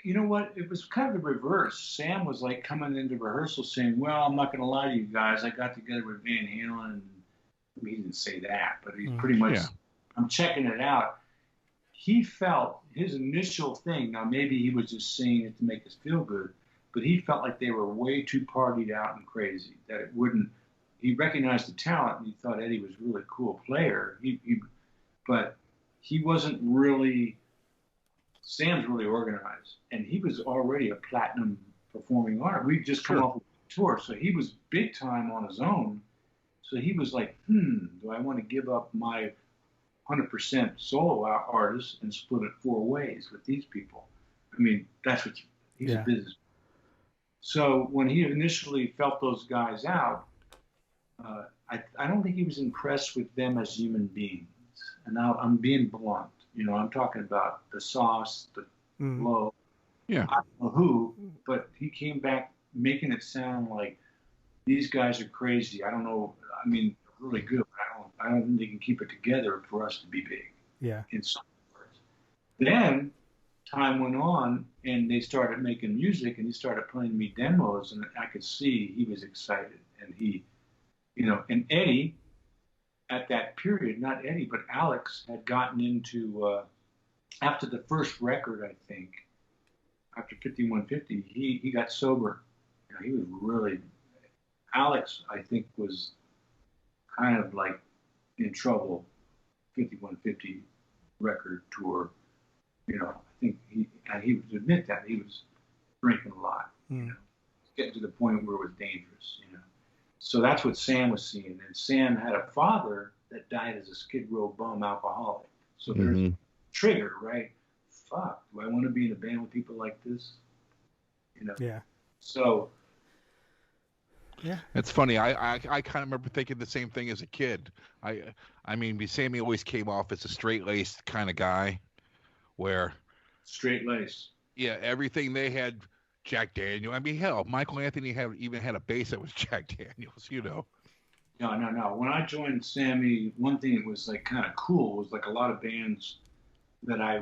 You know what? It was kind of the reverse. Sam was like coming into rehearsal saying, "Well, I'm not going to lie to you guys. I got together with Van Halen." And he didn't say that, but he pretty much. Yeah. I'm checking it out. He felt his initial thing. Now maybe he was just saying it to make us feel good. But he felt like they were way too partied out and crazy, that it wouldn't. He recognized the talent, and he thought Eddie was a really cool player. But he wasn't really. Sam's really organized, and he was already a platinum performing artist. We'd just come off a tour, so he was big time on his own. So he was like, do I want to give up my 100% solo artist and split it 4 ways with these people? I mean, that's what he's a business. So when he initially felt those guys out, I don't think he was impressed with them as human beings. And now I'm being blunt. You know, I'm talking about the sauce, the blow. Yeah. I don't know who, but he came back making it sound like these guys are crazy. I don't know. I mean, they're really good, but I don't think they can keep it together for us to be big. Yeah. In some words. Then time went on, and they started making music, and he started playing me demos, and I could see he was excited, and he, you know, and Eddie. At that period, not Eddie, but Alex had gotten into, after the first record, I think, after 5150, he got sober. You know, he was really, Alex, I think, was kind of like in trouble, 5150 record tour. You know, I think he would admit that he was drinking a lot, you know, getting to the point where it was dangerous, you know. So that's what Sam was seeing. And Sam had a father that died as a Skid Row bum alcoholic. So there's a trigger, right? Fuck, do I want to be in a band with people like this? You know? Yeah. So. Yeah. It's funny. I kind of remember thinking the same thing as a kid. I mean, Sammy always came off as a straight-laced kind of guy where. Straight-laced. Yeah, everything they had. Jack Daniel. I mean, hell, Michael Anthony even had a bass that was Jack Daniels, you know. No. When I joined Sammy, one thing that was like kind of cool was like a lot of bands that I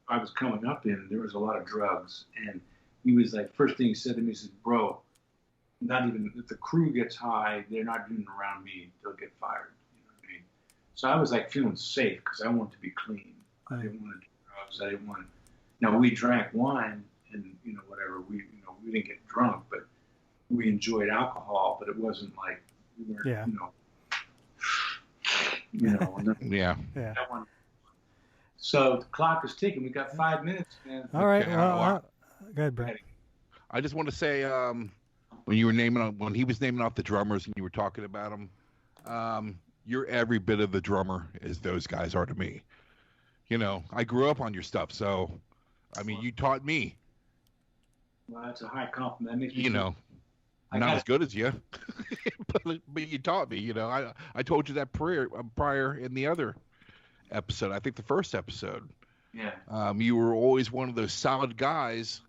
was coming up in, there was a lot of drugs. And he was like, first thing he said to me, he said, "Bro, not even if the crew gets high, they're not doing it around me, they'll get fired." You know what I mean? So I was like feeling safe because I wanted to be clean. I didn't want to do drugs. I didn't want. Now we drank wine. And you know, whatever, we didn't get drunk, but we enjoyed alcohol. But it wasn't like we weren't, you know. Yeah. That one. So the clock is ticking. We got 5 minutes, man. All right. Well, go ahead, Brett. I just want to say, when he was naming off the drummers and you were talking about them, you're every bit of the drummer as those guys are to me. You know, I grew up on your stuff, so I mean, you taught me. Well, that's a high compliment. That makes me not as good as you, but you taught me. You know, I told you that prior in the other episode. I think the first episode. Yeah. You were always one of those solid guys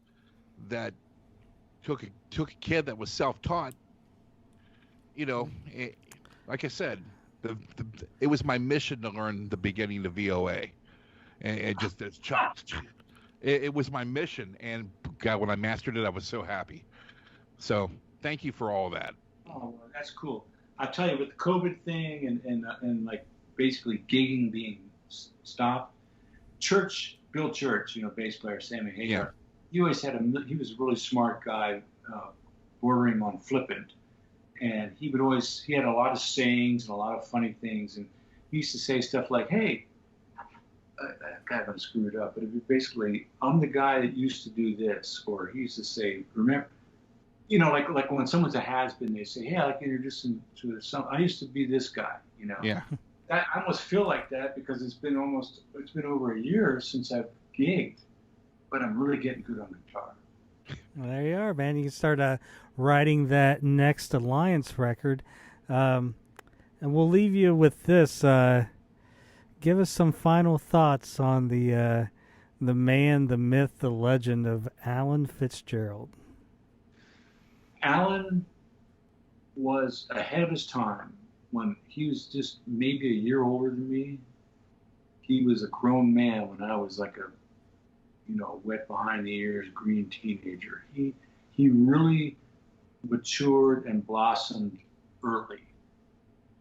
that took a kid that was self-taught. You know, like I said, it was my mission to learn the beginning of VOA, and just as chopped. It was my mission, and God, when I mastered it, I was so happy. So thank you for all that. Oh, well, that's cool. I'll tell you, with the COVID thing and like basically gigging being stopped, Bill Church, you know, bass player Sammy Hagar, he always had he was a really smart guy, bordering on flippant. And he had a lot of sayings and a lot of funny things. And he used to say stuff like, hey, God, I'm screwed up. But basically, I'm the guy that used to do this. Or he used to say, remember, like when someone's a has-been, they say, hey, I like to introduce him to I used to be this guy, Yeah. I almost feel like that because it's been over a year since I've gigged, but I'm really getting good on guitar. Well, there you are, man. You can start writing that next Alliance record. And we'll leave you with this. Give us some final thoughts on the man, the myth, the legend of Alan Fitzgerald. Alan was ahead of his time. When he was just maybe a year older than me, he was a grown man when I was like a wet behind the ears, green teenager. He really matured and blossomed early.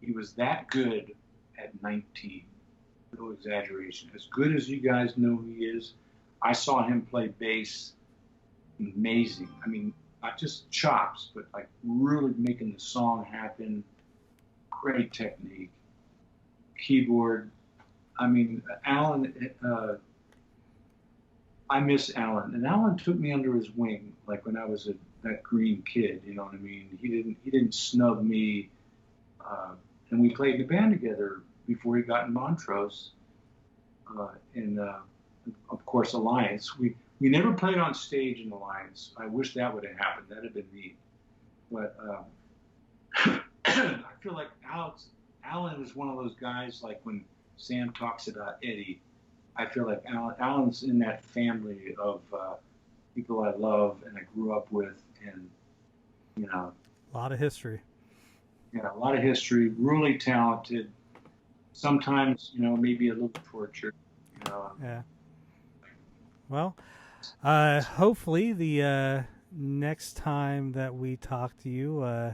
He was that good at 19. No exaggeration. As good as you guys know he is, I saw him play bass. Amazing. I mean, not just chops, but like really making the song happen. Great technique. Keyboard. I mean, Alan, I miss Alan. And Alan took me under his wing, like when I was that green kid, you know what I mean? He didn't snub me. And we played in a band together before he got in Montrose. Of course, Alliance. We never played on stage in Alliance. I wish that would have happened. That'd have been neat. But I feel like Alan is one of those guys, like when Sam talks about Eddie, I feel like Alan's in that family of people I love and I grew up with, and a lot of history. Yeah, a lot of history. Really talented. Sometimes, maybe a little tortured. Yeah. Well, hopefully the next time that we talk to you,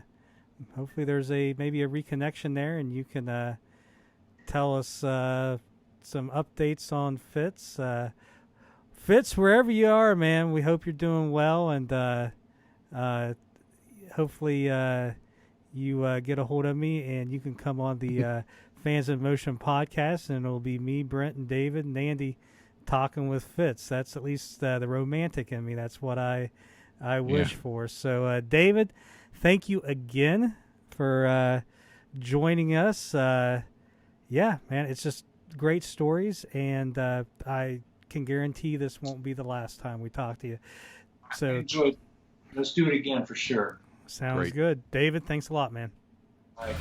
hopefully there's maybe a reconnection there, and you can tell us some updates on Fitz. Fitz, wherever you are, man, we hope you're doing well, and hopefully you get a hold of me, and you can come on the Fans in Motion podcast, and it'll be me, Brent, and David, and Andy talking with Fitz. That's at least the romantic in me. That's what I wish for. So, David, thank you again for joining us. Yeah, man, it's just great stories, and I can guarantee this won't be the last time we talk to you. So, I enjoyed. Let's do it again for sure. Sounds Great. good. David, thanks a lot, man. Bye.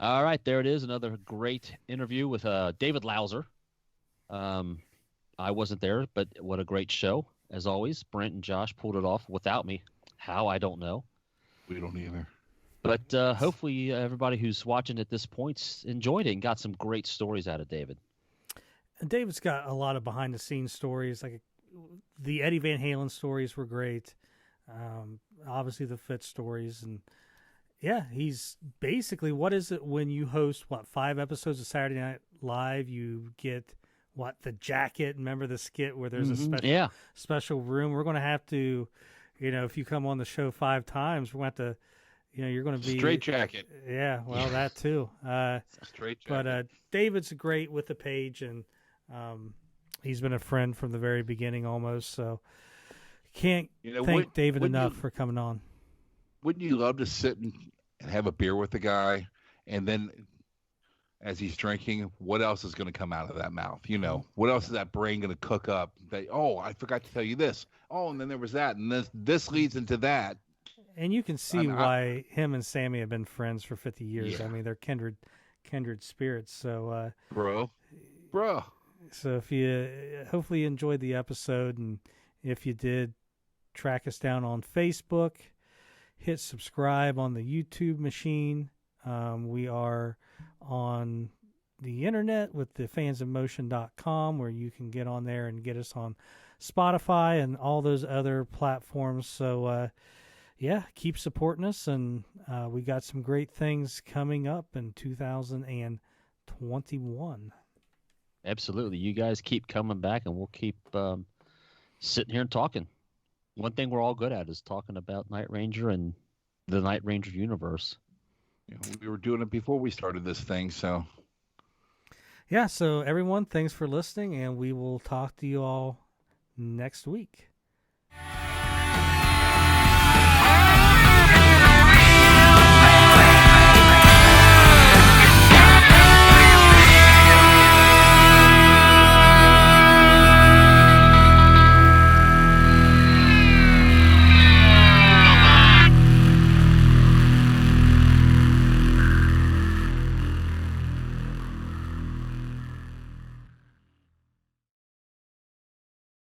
All right, there it is. Another great interview with David Lauser. I wasn't there, but what a great show. As always, Brent and Josh pulled it off without me. How, I don't know. We don't either. But hopefully everybody who's watching at this point enjoyed it and got some great stories out of David. And David's got a lot of behind-the-scenes stories. Like the Eddie Van Halen stories were great. Obviously the Fitz stories. And, yeah, he's basically, what is it when you host, 5 episodes of Saturday Night Live? You get, the jacket? Remember the skit where there's a special room? We're going to have to, if you come on the show 5 times, we're going to have to, you're going to be straight jacket. Yeah, well, that too. Straight jacket. But David's great with the page, and he's been a friend from the very beginning almost. So can't thank David enough for coming on. Wouldn't you love to sit and have a beer with the guy, and then as he's drinking, what else is going to come out of that mouth? What else is that brain going to cook up? I forgot to tell you this. Oh, and then there was that, and this leads into that. And you can see why him and Sammy have been friends for 50 years. Yeah. I mean, they're kindred spirits. So, bro. So if you hopefully you enjoyed the episode, and if you did, track us down on Facebook, hit subscribe on the YouTube machine. We are on the internet with the fansofmotion.com, where you can get on there and get us on Spotify and all those other platforms. So, yeah, keep supporting us, and we got some great things coming up in 2021. Absolutely. You guys keep coming back, and we'll keep sitting here and talking. One thing we're all good at is talking about Night Ranger and the Night Ranger universe. We were doing it before we started this thing, so. Yeah, so everyone, thanks for listening, and we will talk to you all next week.